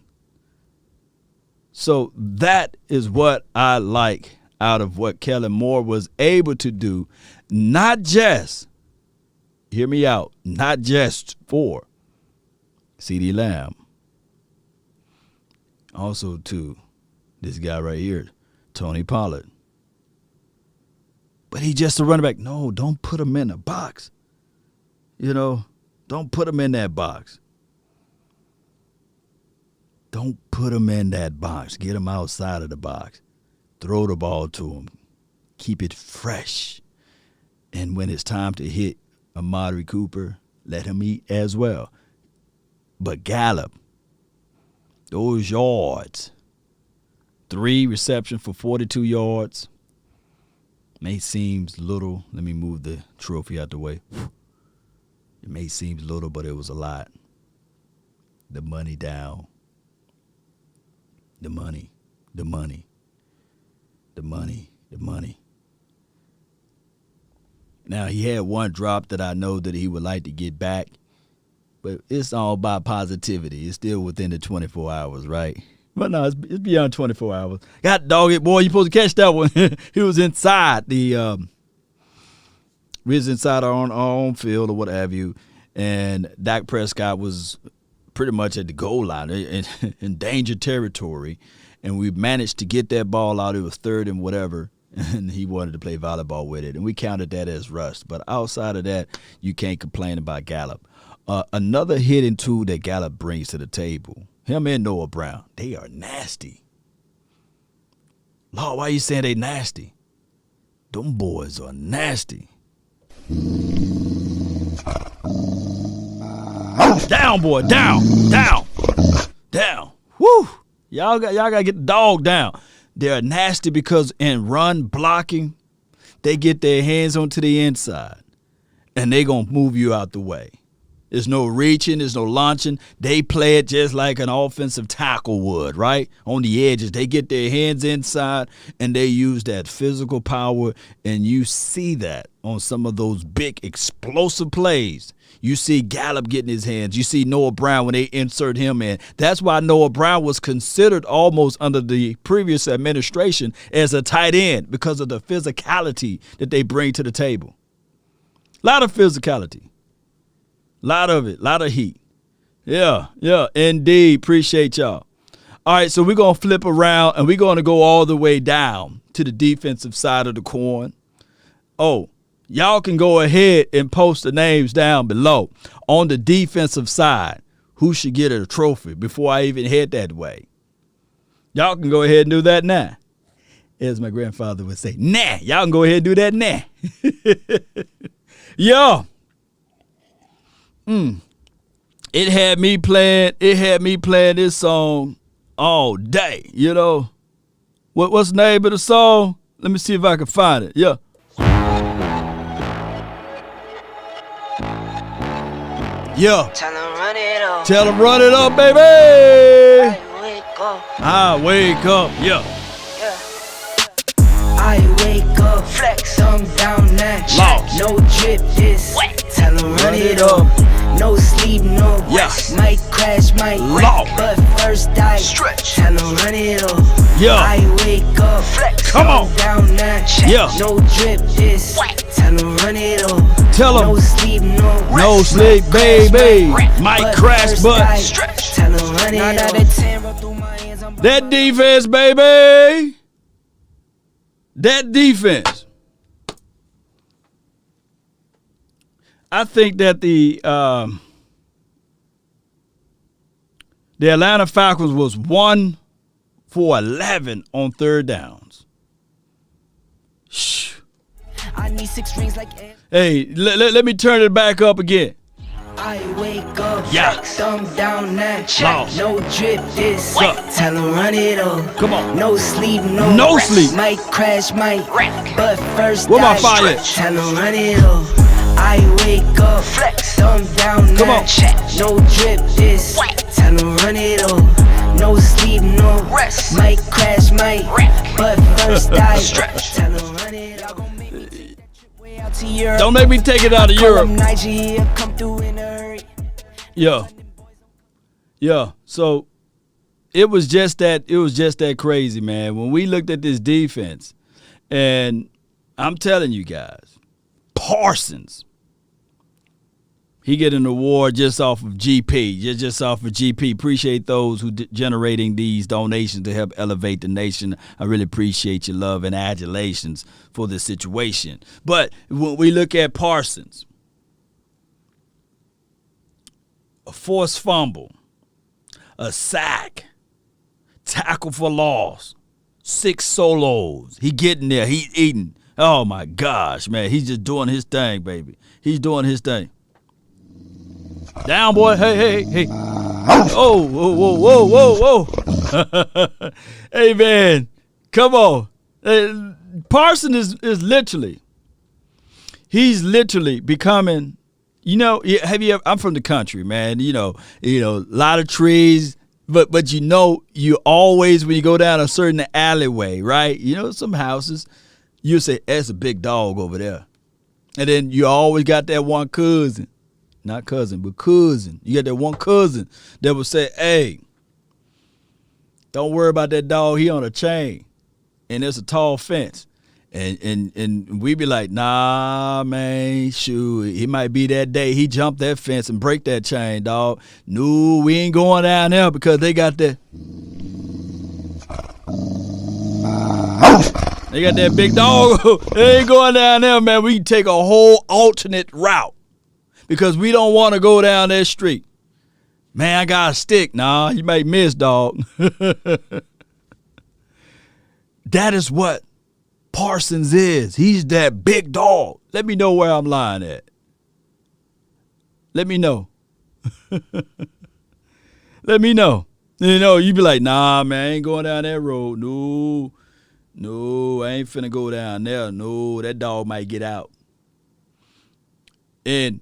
So that is what I like out of what Kellen Moore was able to do. Not just, hear me out, not just for CeeDee Lamb. Also to this guy right here, Tony Pollard. But he's just a running back. No, don't put him in a box. Don't put him in that box. Don't put him in that box. Get him outside of the box. Throw the ball to him. Keep it fresh. And when it's time to hit Amari Cooper, let him eat as well. But Gallup, those yards, 3 receptions for 42 yards, may seem little. Let me move the trophy out the way. It may seem little, but it was a lot. The money down. The money. Now, he had one drop that I know that he would like to get back, but it's all about positivity. It's still within the 24 hours, right? But no, it's beyond 24 hours. God dog it, boy, you supposed to catch that one. He was inside we was inside our own field or what have you, and Dak Prescott was pretty much at the goal line in danger territory, and we managed to get that ball out. It was 3rd and whatever, and he wanted to play volleyball with it, and we counted that as rust. But outside of that, you can't complain about Gallup. Another hitting tool that Gallup brings to the table, him and Noah Brown, they are nasty. Lord, why are you saying they nasty? Them boys are nasty. Down, boy, down. Woo! Y'all gotta get the dog down. They're nasty because in run blocking, they get their hands onto the inside, and they gonna move you out the way. There's no reaching, there's no launching. They play it just like an offensive tackle would, right? On the edges, they get their hands inside, and they use that physical power, and you see that on some of those big explosive plays. You see Gallup getting his hands. You see Noah Brown when they insert him in. That's why Noah Brown was considered almost under the previous administration as a tight end, because of the physicality that they bring to the table. A lot of physicality. Lot of it, lot of heat. Yeah, indeed. Appreciate y'all. All right, so we're going to flip around, and we're going to go all the way down to the defensive side of the coin. Oh, Y'all can go ahead and post the names down below on the defensive side. Who should get a trophy before I even head that way? Y'all can go ahead and do that now. As my grandfather would say, nah. Y'all can go ahead and do that now. Yo. It had me playing this song all day, you know. What's the name of the song? Let me see if I can find it. Yeah. Yeah. Tell them run it up. Tell them run it up, baby. I wake up. Yeah. I wake up, flex, thumb down now. No drip, this. Tell them run it up. No sleep, no rest. Might crash, might wreck, but first I stretch. Tell them run it up. Yeah. I wake up, flex, come on, down now. Yeah. No drip, this. Tell them run it up. Tell them no sleep, no rest. No sleep, baby. Might crash, but stretch. Tell them run it up. That defense, baby. That defense. I think that the Atlanta Falcons was 1 for 11 on third downs. Shh. I need 6 rings like hey, let me turn it back up again. I wake up, thumb down now. No drip, this. Tell them run it up. Come on. No sleep, no rest. Sleep. Might crash, might wreck. But first where my fire? Tell them run it up. I wake up, flex, thumb down now. Come on. No drip, this. Tell them run it up. No sleep, no rest. Might crash, might wreck. But first I stretch. Tell them run it up. Don't make me take it out of Europe. Yeah. So it was just that crazy, man. When we looked at this defense, and I'm telling you guys, Parsons, he get an award just off of GP, just off of GP. Appreciate those who generating these donations to help elevate the nation. I really appreciate your love and adulations for this situation. But when we look at Parsons, a forced fumble, a sack, tackle for loss, 6 solos. He getting there. He's eating. Oh, my gosh, man. He's just doing his thing, baby. He's doing his thing. Down, boy. Hey. Oh, whoa. Hey, man. Come on. Parsons is literally, he's literally becoming, you know, have you ever, I'm from the country, man. You know, a lot of trees, but you always, when you go down a certain alleyway, right? You know, some houses, you say, that's a big dog over there. And then you always got that one cousin. Not cousin, but cousin. You got that one cousin that will say, hey, don't worry about that dog. He on a chain. And there's a tall fence. And we be like, nah, man, shoot. It might be that day he jumped that fence and break that chain, dog. No, we ain't going down there because they got that. They got that big dog. They ain't going down there, man. We can take a whole alternate route. Because we don't want to go down that street. Man, I got a stick. Nah, you might miss, dog. That is what Parsons is. He's that big dog. Let me know where I'm lying at. Let me know. Let me know. You be like, nah, man, I ain't going down that road. No, I ain't finna go down there. No, that dog might get out. And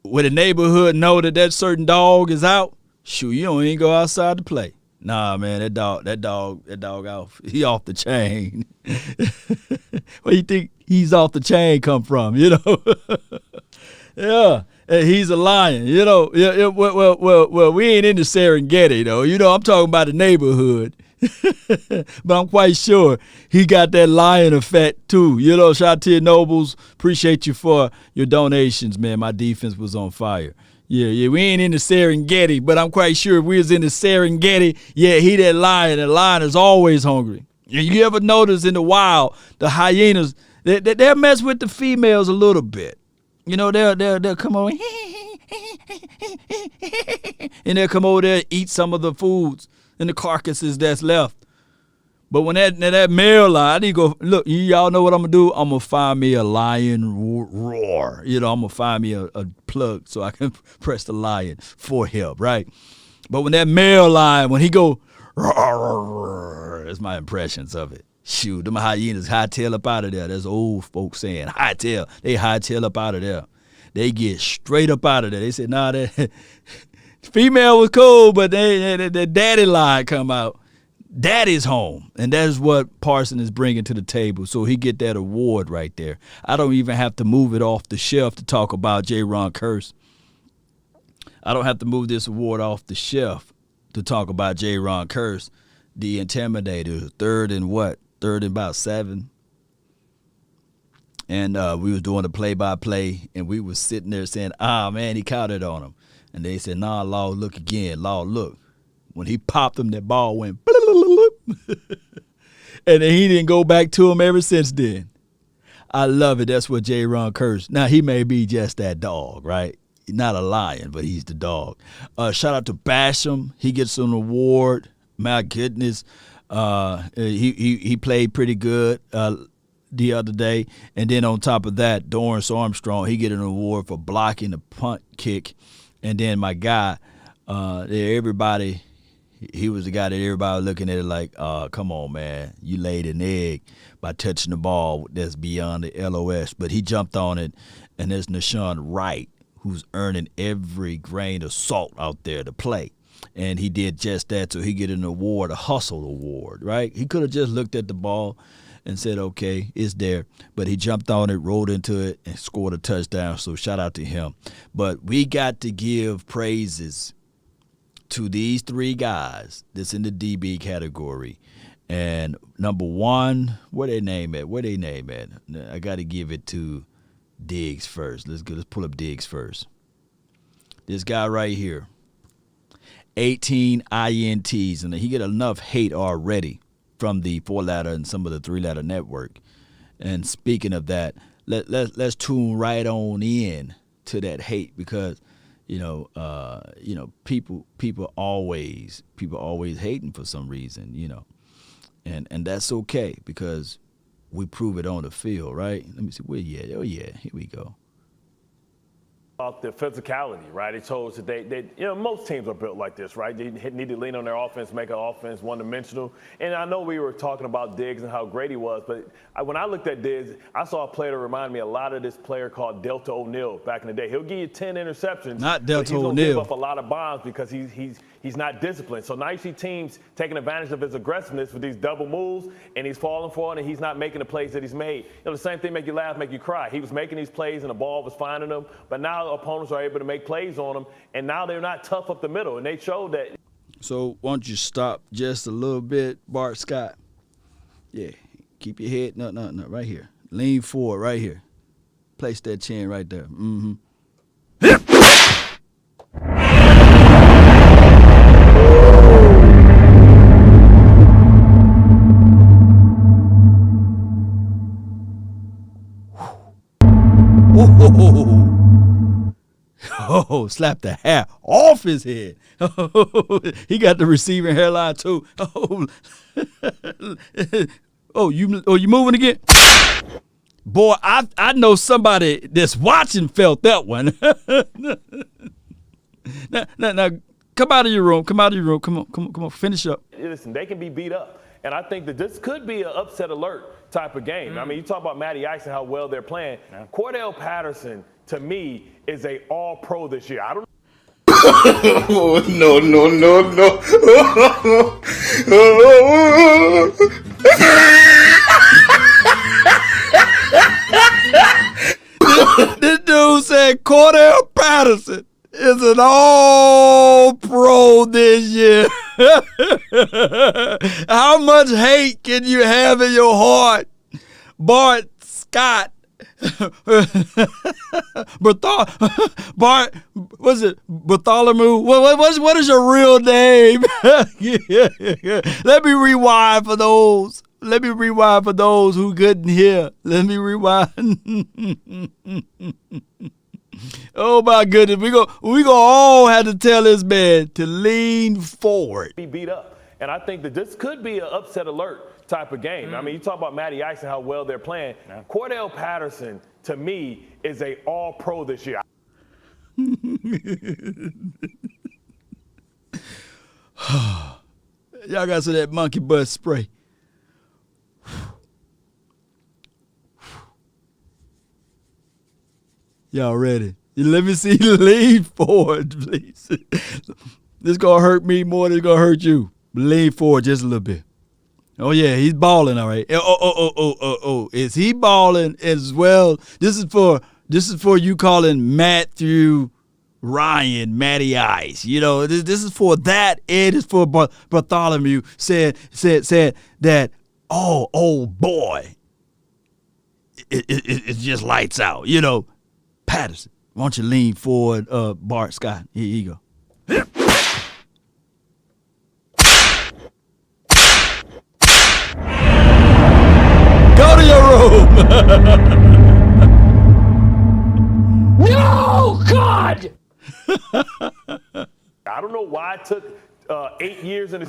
when the neighborhood know that certain dog is out, shoot, you don't even go outside to play. Nah, man, that dog off. He off the chain. Where you think he's off the chain come from? Yeah, and he's a lion. Yeah. Well, we ain't in the Serengeti though. I'm talking about the neighborhood. But I'm quite sure he got that lion effect too. Shout out to your nobles. Appreciate you for your donations, man. My defense was on fire. Yeah, we ain't in the Serengeti, but I'm quite sure if we was in the Serengeti, yeah, he that lion. The lion is always hungry. You ever notice in the wild, the hyenas, They'll mess with the females a little bit. You know, they'll come over and they'll come over there and eat some of the foods and the carcasses that's left. But when that male lie, I need to go, look, y'all know what I'm going to do? I'm going to find me a lion roar. You know, I'm going to find me a plug so I can press the lion for him, right? But when that male lion, when he go, roar, that's my impressions of it. Shoot, them hyenas hightail up out of there. That's old folks saying hightail. They hightail up out of there. They get straight up out of there. They said, nah, that female was cool, but the daddy line come out. Daddy's home. And that's what Parsons is bringing to the table. So he get that award right there. I don't even have to move it off the shelf to talk about J-Ron Curse. I don't have to move this award off the shelf to talk about J-Ron Curse, the Intimidator, third and about 7. And we was doing the play-by-play, and we was sitting there saying, man, he counted on him. And they said, nah, Law, look again. Law, look. When he popped him, that ball went and then he didn't go back to him ever since then. I love it. That's what J-Ron Curse. Now, he may be just that dog, right? Not a lion, but he's the dog. Shout out to Basham. He gets an award. My goodness. He played pretty good the other day. And then on top of that, Dorrance Armstrong, he get an award for blocking the punt kick. And then my guy, everybody, he was the guy that everybody was looking at it like, come on, man, you laid an egg by touching the ball that's beyond the LOS. But he jumped on it, and there's Nashawn Wright, who's earning every grain of salt out there to play. And he did just that, so he get an award, a hustle award, right? He could have just looked at the ball and said, okay, it's there. But he jumped on it, rolled into it, and scored a touchdown, so shout out to him. But we got to give praises to these 3 guys that's in the DB category. And number 1, where they name at? I got to give it to Diggs first. Let's pull up Diggs first. This guy right here, 18 INTs, and he get enough hate already from the 4-letter and some of the 3-letter network. And speaking of that, let's tune right on in to that hate, because people always hating for some reason, and that's okay, because we prove it on the field, right? Let me see where you at. Oh yeah, here we go. About the physicality, right? It shows that they most teams are built like this, right? They need to lean on their offense, make an offense one-dimensional. And I know we were talking about Diggs and how great he was, but when I looked at Diggs, I saw a player that reminded me a lot of this player called Delta O'Neal back in the day. He'll give you 10 interceptions. Not Delta O'Neal. He's going to give up a lot of bombs because he's not disciplined. So now you see teams taking advantage of his aggressiveness with these double moves, and he's falling for it, and he's not making the plays that he's made. The same thing make you laugh, make you cry. He was making these plays, and the ball was finding him, but now opponents are able to make plays on him, and now they're not tough up the middle, and they showed that. So why don't you stop just a little bit, Bart Scott? Yeah, keep your head, no, right here. Lean forward right here. Place that chin right there. Mm-hmm. Oh, slap the hair off his head. He got the receiving hairline too. You moving again? Boy, I know somebody that's watching felt that one. Now, come out of your room. Come on. Finish up. Listen, they can be beat up. And I think that this could be an upset alert type of game. I mean, you talk about Matty Ice and how well they're playing. Cordell Patterson, to me, is a all-pro this year. I don't Oh, no. This dude said Cordell Patterson is an all-pro this year. How much hate can you have in your heart, Bart Scott? Bart, what's it? Bartholomew? What is your real name? Let me rewind for those Let me rewind for those who couldn't hear. Let me rewind. Oh my goodness, we gonna all have to tell this man to lean forward. Be beat up, and I think that this could be an upset alert type of game. I mean, you talk about Matty Ice and how well they're playing. Yeah. Cordell Patterson, to me, is a all-pro this year. Y'all got some of that monkey butt spray. Y'all ready? Let me see you lean forward, please. This gonna hurt me more than it's gonna hurt you. Lean forward just a little bit. Oh yeah, he's balling, all right. Oh. Is he balling as well? This is for you calling Matthew Ryan Matty Ice. You know, this is for that. It is for Bartholomew said that, oh boy, it just lights out. You know, Patterson, why don't you lean forward, Bart Scott? Here you go. Go to your room. No, God! I don't know why it took 8 years in a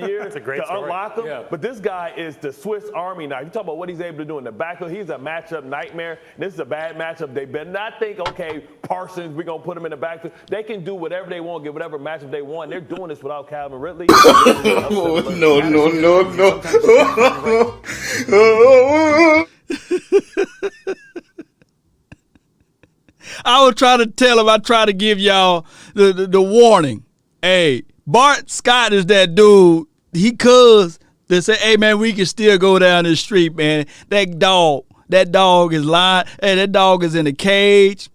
year to unlock him, but this guy is the Swiss Army knife. You talk about what he's able to do in the backfield. He's a matchup nightmare. This is a bad matchup. They better not think, okay, Parsons, we're going to put him in the backfield. They can do whatever they want, get whatever matchup they want. They're doing this without Calvin Ridley. No. I was trying to tell him, I try to give y'all the warning. Hey, Bart Scott is that dude. He cuz that say, hey man, we can still go down this street, man. That dog is lying. Hey, that dog is in a cage.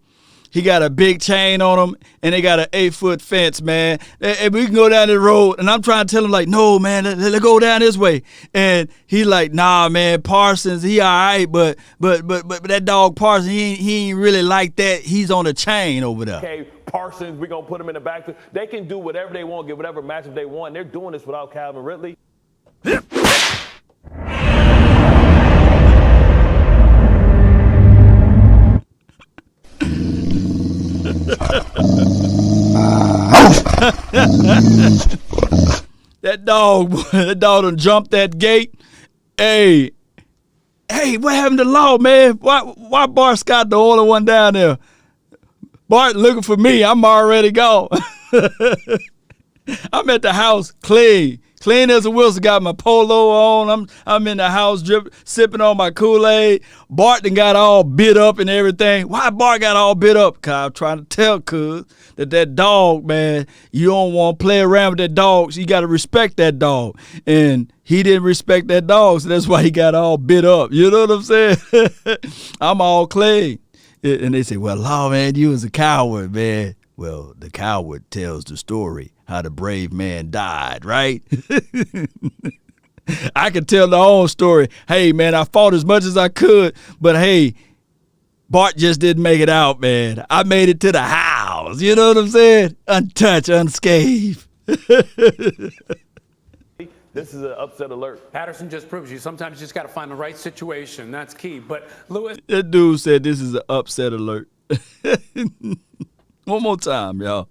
He got a big chain on him, and they got an 8-foot fence, man. And we can go down the road, and I'm trying to tell him, like, no, man, let's go down this way. And he's like, nah, man, Parsons, he all right, but that dog Parsons, he ain't really like that. He's on a chain over there. Okay, Parsons, we're going to put him in the backfield. They can do whatever they want, get whatever matchup they want. They're doing this without Calvin Ridley. That dog done jumped that gate. Hey, what happened to Law, man? Why Bart Scott the only one down there? Bart looking for me. I'm already gone. I'm at the house clean as a whistle. Got my polo on. I'm in the house sipping on my Kool-Aid. Bart done got all bit up and everything. Why Bart got all bit up? Cause I'm trying to tell cuz that dog, man, you don't want to play around with that dog. So you got to respect that dog. And he didn't respect that dog, so that's why he got all bit up. You know what I'm saying? I'm all clean. And they say, well, Law, man, you was a coward, man. Well, the coward tells the story how the brave man died, right? I could tell the whole story. Hey, man, I fought as much as I could, but hey, Bart just didn't make it out, man. I made it to the house. You know what I'm saying? Untouched, unscathed. This is an upset alert. Patterson just proves you sometimes you just got to find the right situation. That's key. But Lewis, that dude said this is an upset alert. One more time, y'all.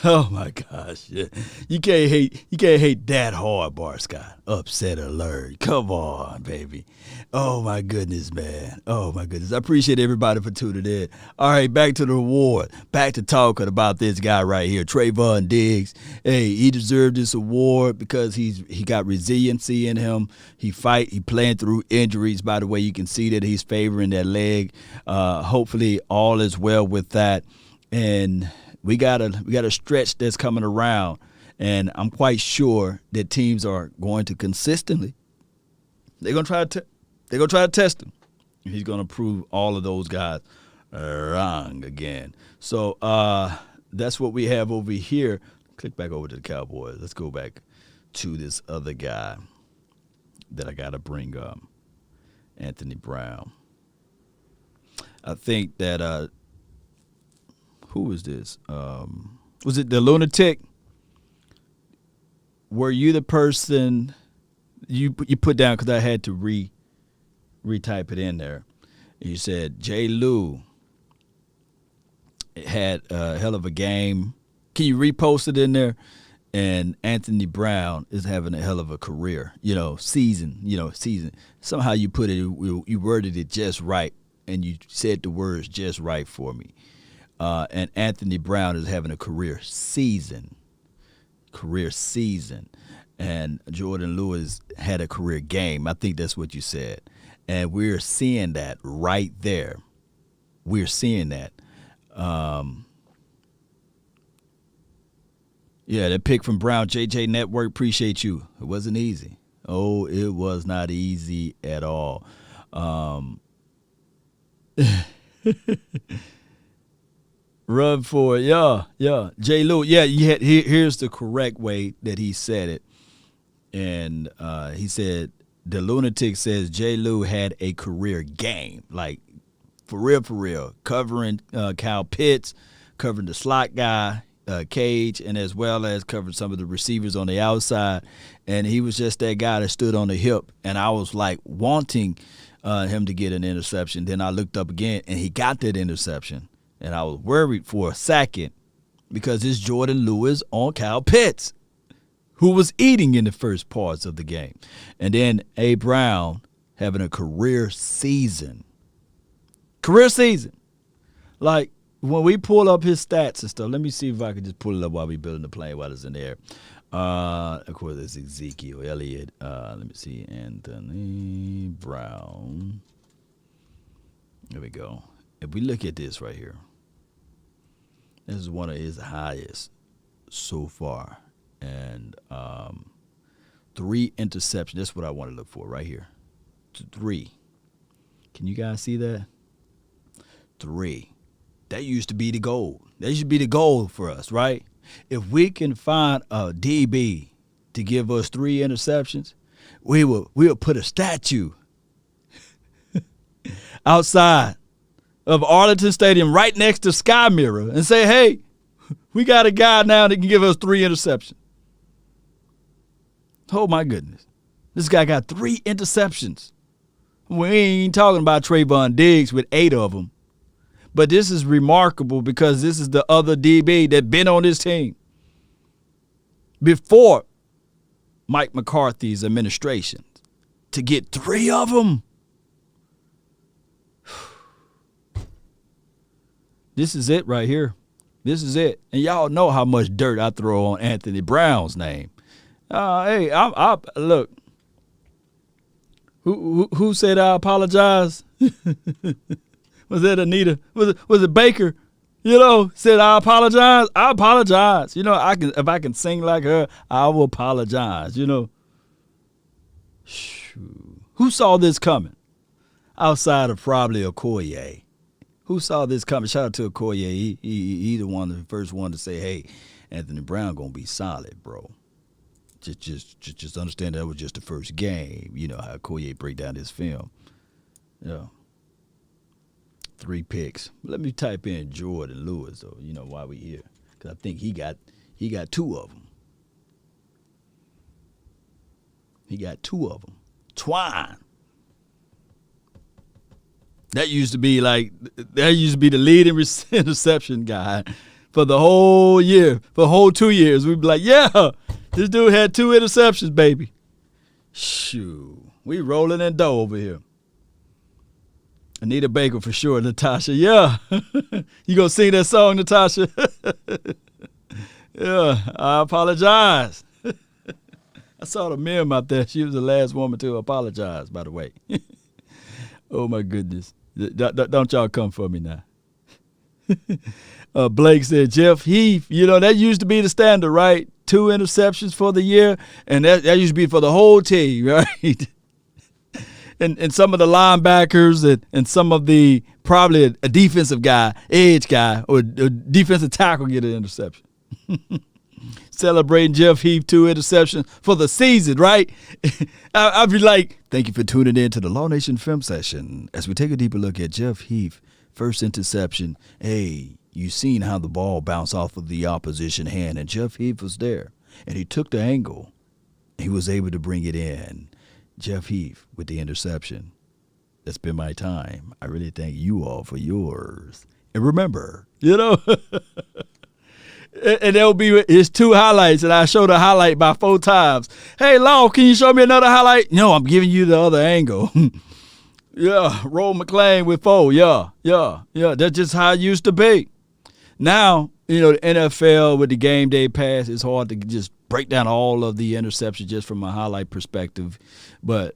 Oh my gosh, yeah. You can't hate that hard, Bart Scott. Upset alert. Come on, baby. Oh my goodness, man. Oh my goodness. I appreciate everybody for tuning in. All right, back to the award. Back to talking about this guy right here, Trevon Diggs. Hey, he deserved this award because he got resiliency in him. He playing through injuries. By the way, you can see that he's favoring that leg. Hopefully all is well with that. And we got a stretch that's coming around, and I'm quite sure that teams are going to consistently. They're gonna try to test him. He's gonna prove all of those guys wrong again. So that's what we have over here. Click back over to the Cowboys. Let's go back to this other guy that I gotta bring up, Anthony Brown. I think that. Who was this? Was it the lunatic? Were you the person you put down, because I had to retype it in there. You said J. Lou had a hell of a game. Can you repost it in there? And Anthony Brown is having a hell of a career, season. Somehow you put it, you worded it just right, and you said the words just right for me. And Anthony Brown is having a career season. And Jordan Lewis had a career game. I think that's what you said. And we're seeing that right there. We're seeing that. Yeah, that pick from Brown, JJ Network, appreciate you. It wasn't easy. Oh, it was not easy at all. Run for it. Yeah. J. Lou, here's the correct way that he said it. And he said, the lunatic says J. Lou had a career game. Like, for real. Covering Kyle Pitts, covering the slot guy, Cage, and as well as covering some of the receivers on the outside. And he was just that guy that stood on the hip. And I was like wanting him to get an interception. Then I looked up again, and he got that interception. And I was worried for a second because it's Jordan Lewis on Kyle Pitts, who was eating in the first parts of the game. And then A. Brown having a career season. Like, when we pull up his stats and stuff, let me see if I can just pull it up while we building the plane while it's in there. Of course, it's Ezekiel Elliott. Let me see. Anthony Brown. There we go. If we look at this right here, this is one of his highest so far. And 3 interceptions. That's what I want to look for right here. 3. Can you guys see that? 3. That used to be the goal. That used to be the goal for us, right? If we can find a DB to give us 3 interceptions, we'll put a statue outside of Arlington Stadium right next to Sky Mirror and say, hey, we got a guy now that can give us 3 interceptions. Oh, my goodness. This guy got 3 interceptions. We ain't talking about Trevon Diggs with 8 of them. But this is remarkable because this is the other DB that been on this team before Mike McCarthy's administration to get 3 of them. This is it right here. This is it. And y'all know how much dirt I throw on Anthony Brown's name. Hey, I look. Who said I apologize? Was that Anita? Was it Baker? Said I apologize. I apologize. If I can sing like her, I will apologize. Who saw this coming? Outside of probably Okoye. Who saw this coming? Shout out to Okoye. He the first one to say, "Hey, Anthony Brown gonna be solid, bro." Just understand that was just the first game. You know how Okoye break down his film. Yeah. 3 picks. Let me type in Jordan Lewis, though, while we here. Because I think he got 2 of them. He got 2 of them. Twine. That used to be the leading interception guy for the whole year. For the whole 2 years. We'd be like, yeah, this dude had 2 interceptions, baby. Shoo. We rolling in dough over here. Anita Baker for sure, Natasha. Yeah. You gonna sing that song, Natasha? Yeah, I apologize. I saw the meme out there. She was the last woman to apologize, by the way. Oh, my goodness. Don't y'all come for me now. Blake said, Jeff Heath, that used to be the standard, right? 2 interceptions for the year, and that used to be for the whole team, right? And some of the linebackers and some of the probably a defensive guy, edge guy, or a defensive tackle get an interception. Celebrating Jeff Heath 2 interceptions for the season, right? I'd be like, thank you for tuning in to the Law Nation Film Session as we take a deeper look at Jeff Heath, first interception. Hey, you seen how the ball bounced off of the opposition hand, and Jeff Heath was there, and he took the angle. He was able to bring it in. Jeff Heath with the interception. That's been my time. I really thank you all for yours. And remember, and there'll be his 2 highlights, and I show the highlight by 4 times. Hey, Law, can you show me another highlight? No, I'm giving you the other angle. Yeah, Roll McClain with 4. Yeah. That's just how it used to be. Now, the NFL with the game day pass, it's hard to just break down all of the interceptions just from a highlight perspective. But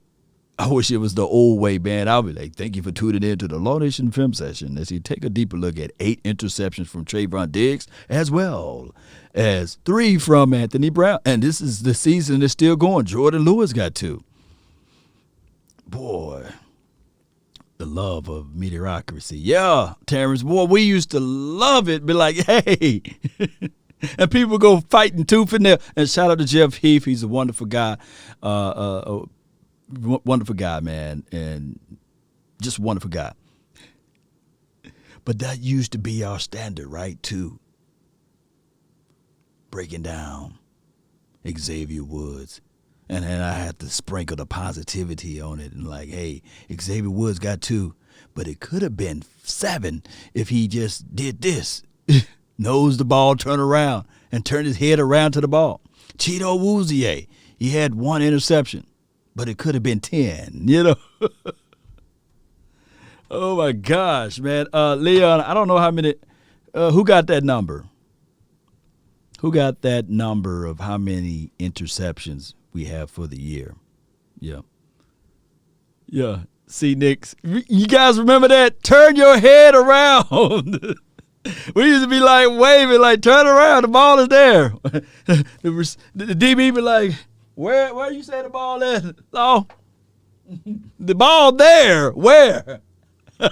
I wish it was the old way, man. I'll be like, thank you for tuning in to the Law Nation Film Session as you take a deeper look at 8 interceptions from Trevon Diggs as well as 3 from Anthony Brown. And this is the season that's still going. Jordan Lewis got 2. Boy, the love of mediocrity. Yeah, Terrence, boy, we used to love it. Be like, hey. And people go fighting tooth and nail. And shout out to Jeff Heath. He's a wonderful guy. Wonderful guy, man, and just a wonderful guy. But that used to be our standard, right, too. Breaking down Xavier Woods. And then I had to sprinkle the positivity on it and like, hey, Xavier Woods got 2, but it could have been 7 if he just did this. Nose the ball, turn around, and turn his head around to the ball. Cheeto Woozier, he had 1 interception. But it could have been 10, Oh, my gosh, man. Leon, I don't know how many. Who got that number? Who got that number of how many interceptions we have for the year? Yeah. See, Nick, you guys remember that? Turn your head around. We used to be like waving, like turn around. The ball is there. The DB be like, Where you say the ball at? Oh, the ball there. Where? Man,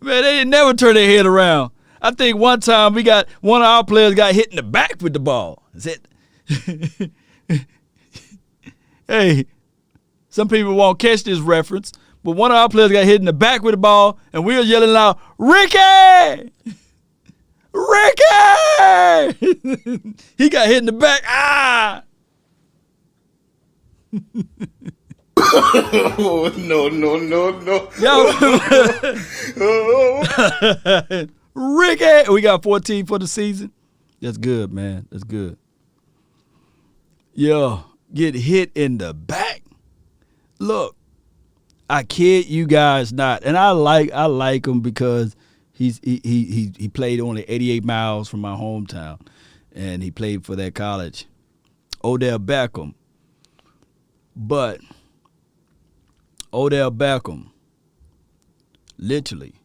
they never turn their head around. I think one time one of our players got hit in the back with the ball. Is it? Hey, some people won't catch this reference, but one of our players got hit in the back with the ball, and we were yelling out, Ricky! Ricky! He got hit in the back. Ah! Oh, no. Ricky! We got 14 for the season. That's good, man. That's good. Yo, get hit in the back. Look, I kid you guys not, and I like him because he played only 88 miles from my hometown, and he played for that college, Odell Beckham. But Odell Beckham literally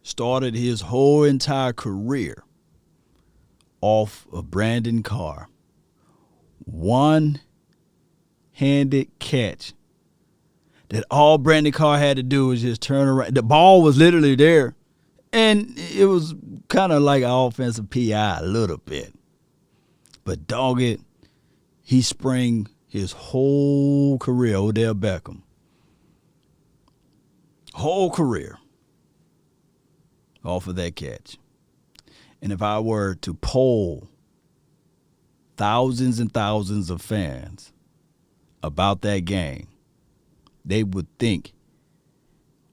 started his whole entire career off of Brandon Carr. One-handed catch that all Brandon Carr had to do was just turn around. The ball was literally there, and it was kind of like an offensive PI a little bit. But dog it, he sprang his whole career, Odell Beckham. Whole career off of that catch. And if I were to poll thousands and thousands of fans about that game, they would think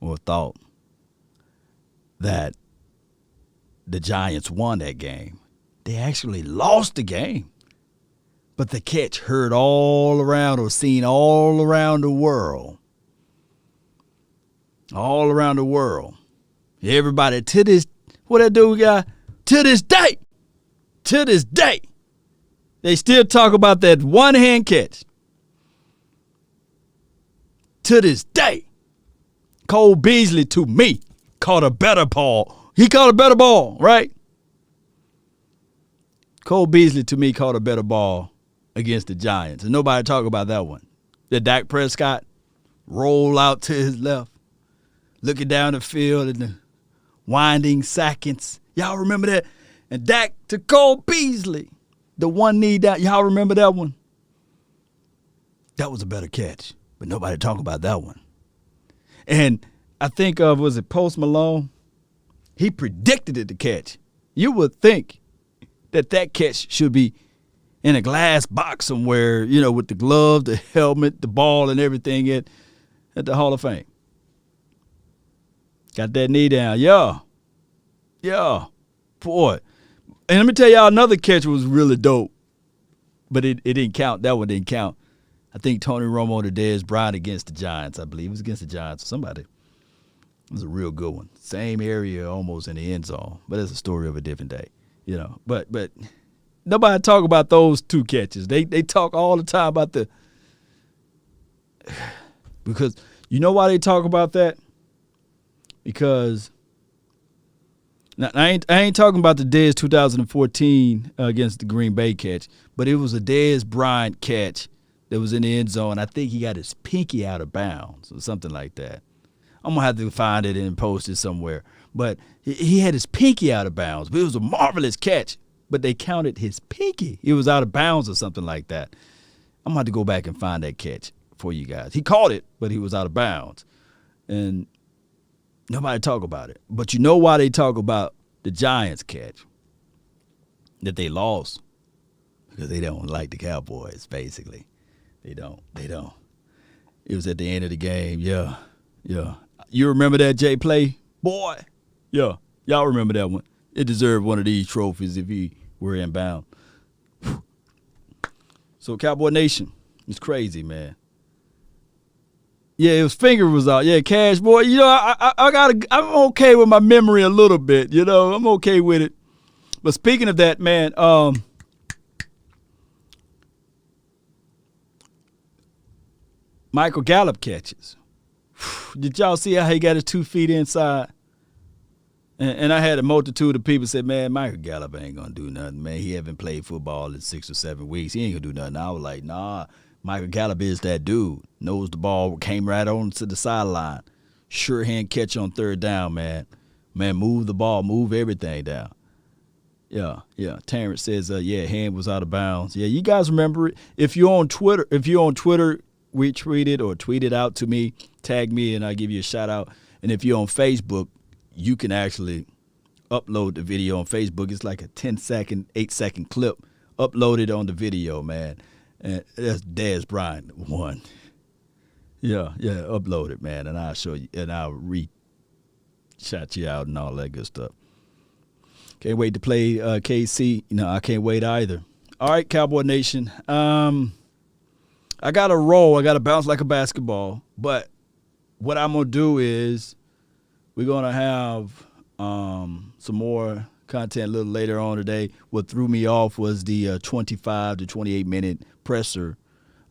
or thought that the Giants won that game. They actually lost the game. But the catch heard all around or seen all around the world. All around the world. Everybody to this, what that dude got? To this day, they still talk about that one-hand catch. To this day, Cole Beasley, to me, caught a better ball. He caught a better ball, right? Cole Beasley, to me, caught a better ball against the Giants. And nobody talk about that one. The Dak Prescott roll out to his left, looking down the field in the winding seconds. Y'all remember that? And Dak to Cole Beasley, the one knee down. Y'all remember that one? That was a better catch, but nobody talk about that one. And I think of, was it Post Malone? He predicted it to catch. You would think that catch should be in a glass box somewhere, you know, with the glove, the helmet, the ball, and everything at the Hall of Fame. Got that knee down. Yeah. Boy. And let me tell y'all, another catch was really dope, but it didn't count. That one didn't count. I think Tony Romo to Dez Bryant against the Giants. I believe it was against the Giants or somebody. It was a real good one. Same area almost in the end zone, but it's a story of a different day, you know. But nobody talk about those two catches. They talk all the time about because you know why they talk about that? Because now, I ain't talking about the Dez 2014 against the Green Bay catch, but it was a Dez Bryant catch that was in the end zone. I think he got his pinky out of bounds or something like that. I'm going to have to find it and post it somewhere. But he had his pinky out of bounds. But it was a marvelous catch, but they counted his pinky. It was out of bounds or something like that. I'm going to have to go back and find that catch for you guys. He caught it, but he was out of bounds. And nobody talk about it. But you know why they talk about the Giants catch? That they lost. Because they don't like the Cowboys, basically. They don't. It was at the end of the game. Yeah. You remember that Jay play? Boy. Yeah. Y'all remember that one. It deserved one of these trophies if he were inbound. So Cowboy Nation, it's crazy, man. Yeah, his finger was out. Yeah, Cash boy. You know, I'm okay with my memory a little bit. You know, I'm okay with it. But speaking of that, man, Michael Gallup catches. Did y'all see how he got his 2 feet inside? And I had a multitude of people say, man, Michael Gallup ain't going to do nothing, man. He haven't played football in 6 or 7 weeks. He ain't going to do nothing. I was like, nah. Michael Gallup is that dude. Knows the ball, came right on to the sideline. Sure hand catch on 3rd down, man. Man, move the ball, move everything down. Yeah. Terrence says, hand was out of bounds. Yeah, you guys remember it. If you're on Twitter, retweet it or tweet it out to me, tag me, and I'll give you a shout out. And if you're on Facebook, you can actually upload the video on Facebook. It's like a 10-second, 8-second clip. Upload it on the video, man. And that's Dez Bryant one. Yeah, upload it, man, and I'll show you, and I'll shout you out and all that good stuff. Can't wait to play KC. No, I can't wait either. All right, Cowboy Nation. I got to roll. I got to bounce like a basketball. But what I'm going to do is we're going to have some more content a little later on today. What threw me off was the 25 to 28-minute presser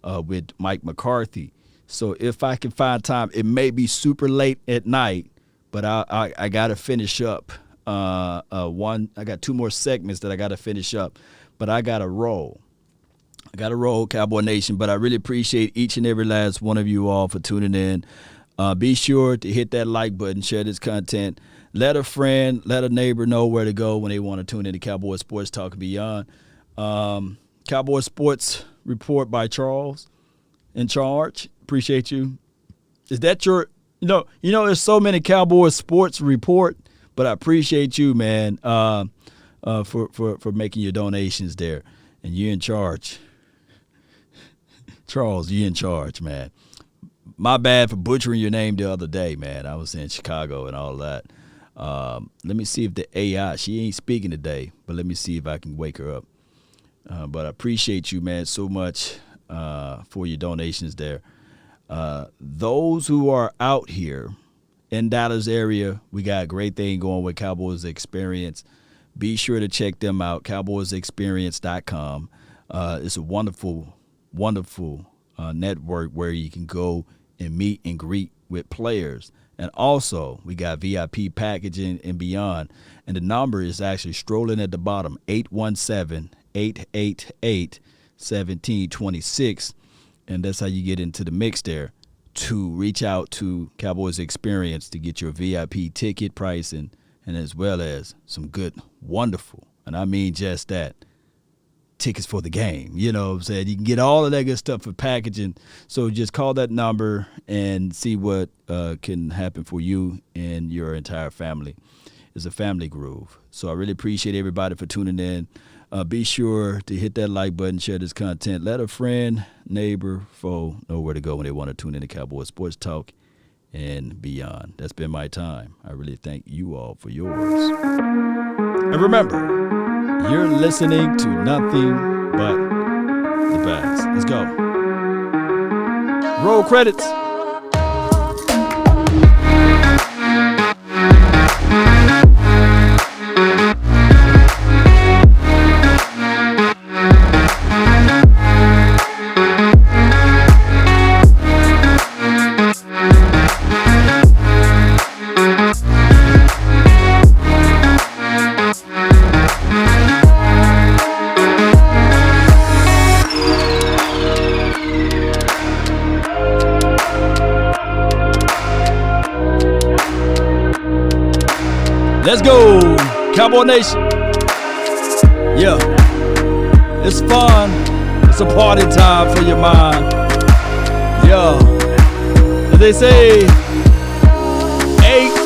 with Mike McCarthy. So if I can find time, it may be super late at night, but I got to finish up one. I got 2 more segments that I got to finish up, but I got to roll. Cowboy Nation, but I really appreciate each and every last one of you all for tuning in. Be sure to hit that like button, share this content. Let a friend, let a neighbor know where to go when they want to tune into Cowboy Sports Talk and Beyond. Cowboy Sports Report by Charles in charge. Appreciate you. Is that your, there's so many Cowboy Sports Report, but I appreciate you, man, for making your donations there. And you're in charge. Charles, you're in charge, man. My bad for butchering your name the other day, man. I was in Chicago and all that. Let me see if the AI, she ain't speaking today, but let me see if I can wake her up. But I appreciate you, man, so much for your donations there. Those who are out here in Dallas area, we got a great thing going with Cowboys Experience. Be sure to check them out, cowboysexperience.com. It's a wonderful network where you can go and meet and greet with players. And also, we got VIP packaging and beyond. And the number is actually strolling at the bottom, 817-888-1726. And that's how you get into the mix there to reach out to Cowboys Experience to get your VIP ticket pricing and as well as some good, wonderful, and I mean just that, tickets for the game. You know what I'm saying? You can get all of that good stuff for packaging. So just call that number and see what can happen for you and your entire family. It's a family groove. So I really appreciate everybody for tuning in. Be sure to hit that like button, share this content. Let a friend, neighbor, foe know where to go when they want to tune in to Cowboys Sports Talk and beyond. That's been my time. I really thank you all for yours. And remember, you're listening to nothing but the best. Let's go. Roll credits. Let's go, Cowboy Nation. Yeah, it's fun. It's a party time for your mind. Yeah, as they say, ATL.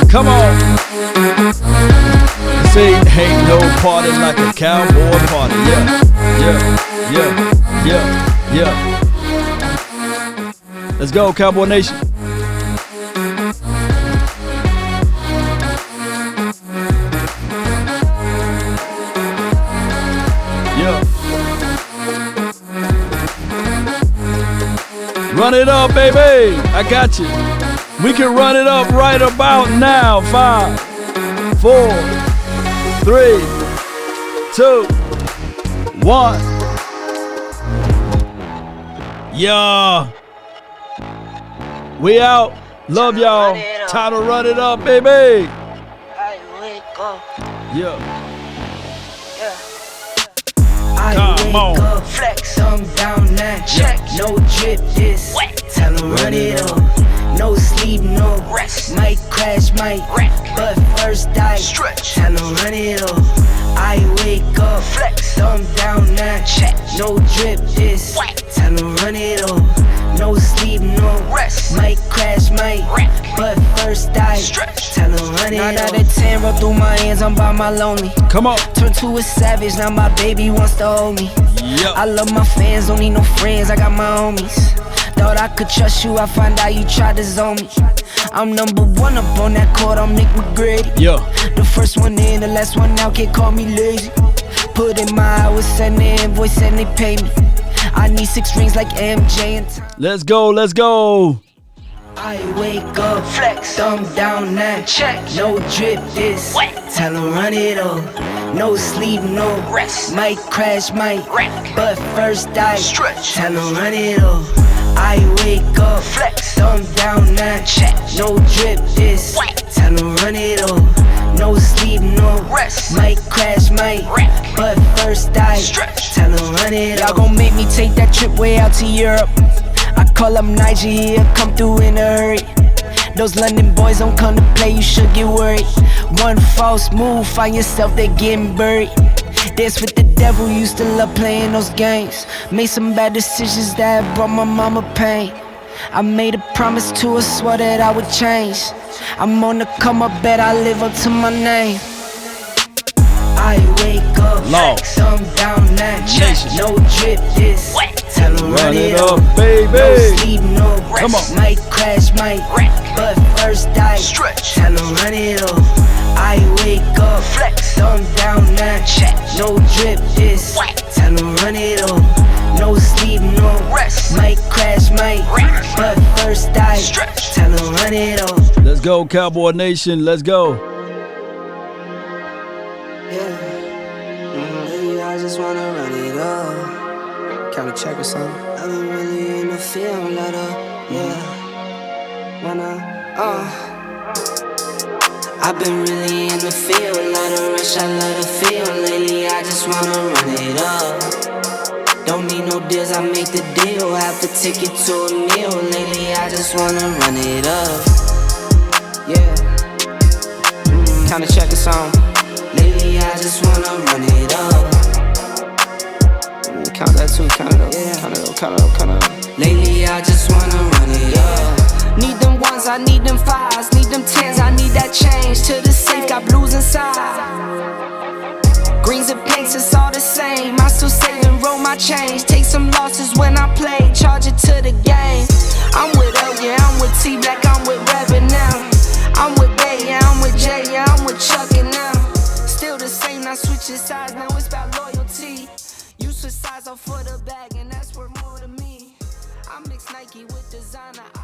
Come on. This ain't no party like a cowboy party. Yeah. Let's go, Cowboy Nation. Yeah. Run it up, baby. I got you. We can run it up right about now. 5, 4, 3, 2, 1. Yeah. We out. Love y'all. Time to run it up, baby. Yeah. Come on. Flex, I'm down now. Check. No drip, this. Tell 'em run it up. No sleep, no rest. Might crash, might wreck. But first I stretch. Tell 'em run it up. I wake up. Flex, thumb down now. Check. No drip, this. Tell 'em run it up. No sleep, no rest. Might crash, might wreck. But first I stretch. Tell 'em run it up. 9 out of 10 roll through my hands. I'm by my lonely. Come on. Turn to a savage. Now my baby wants to hold me. Yep. I love my fans. Don't need no friends. I got my homies. Thought I could trust you. I find out you tried to zone me. I'm number 1 up on that court. I'm Nick McGrady. Yeah. The first one in, the last one out. Can't call me lazy. Put in my hours, send the invoice, and they pay me. I need 6 rings like MJ and Tom. Let's go. Let's go. I wake up, flex, thumb down now. Check. No drip, this. Tell 'em run it up. No sleep, no rest. Might crash, might wreck. But first I stretch. Tell 'em run it up. I wake up, flex, thumb down now. Check. No drip, this. Tell 'em run it up. No sleep, no rest. Might crash, might wreck. But first I stretch. Tell 'em run it up. Y'all gon' make me take that trip way out to Europe. I call up Nigeria, come through in a hurry. Those London boys don't come to play, you should get worried. One false move, find yourself there getting buried. Dance with the devil, used to love playing those games. Made some bad decisions that brought my mama pain. I made a promise to her, swore that I would change. I'm on the come up, bet I live up to my name. I wake up, flex, thumb down now. Check. No drip, this. Tell 'em run it up, baby. No sleep, no rest. Come on. Might crash, might wreck. But first I stretch. Tell 'em run it up. I wake up, flex, thumb down now. Check. No drip, this. Tell 'em run it up. No sleep, no rest. Might crash, might wreck. But first I stretch. Tell 'em run it up. Let's go, Cowboy Nation. Let's go. I just wanna run it up. Kinda check or something. I've been really in the field, let up, yeah. I've been really in the field, let her rush, I let her feel. Lately, I just wanna run it up. Don't need no deals, I make the deal. Have to take it to a meal. Lately, I just wanna run it up. Yeah. Kinda check or something. Lately, I just wanna run it up. Count that too, count it up, yeah. Count it up, count it up, count it up. Lately I just wanna run it up. Need them ones, I need them fives, need them tens, I need that change to the my change. Take some losses when I play, charge it to the game. I'm with L, yeah, I'm with T Black, I'm with Reverend now. I'm with Bay, yeah, I'm with Jay, yeah, I'm with Chuck and now. Still the same, not switching sides, now it's about loyalty. You switch sides off for the bag, and that's worth more to me. I mix Nike with designer.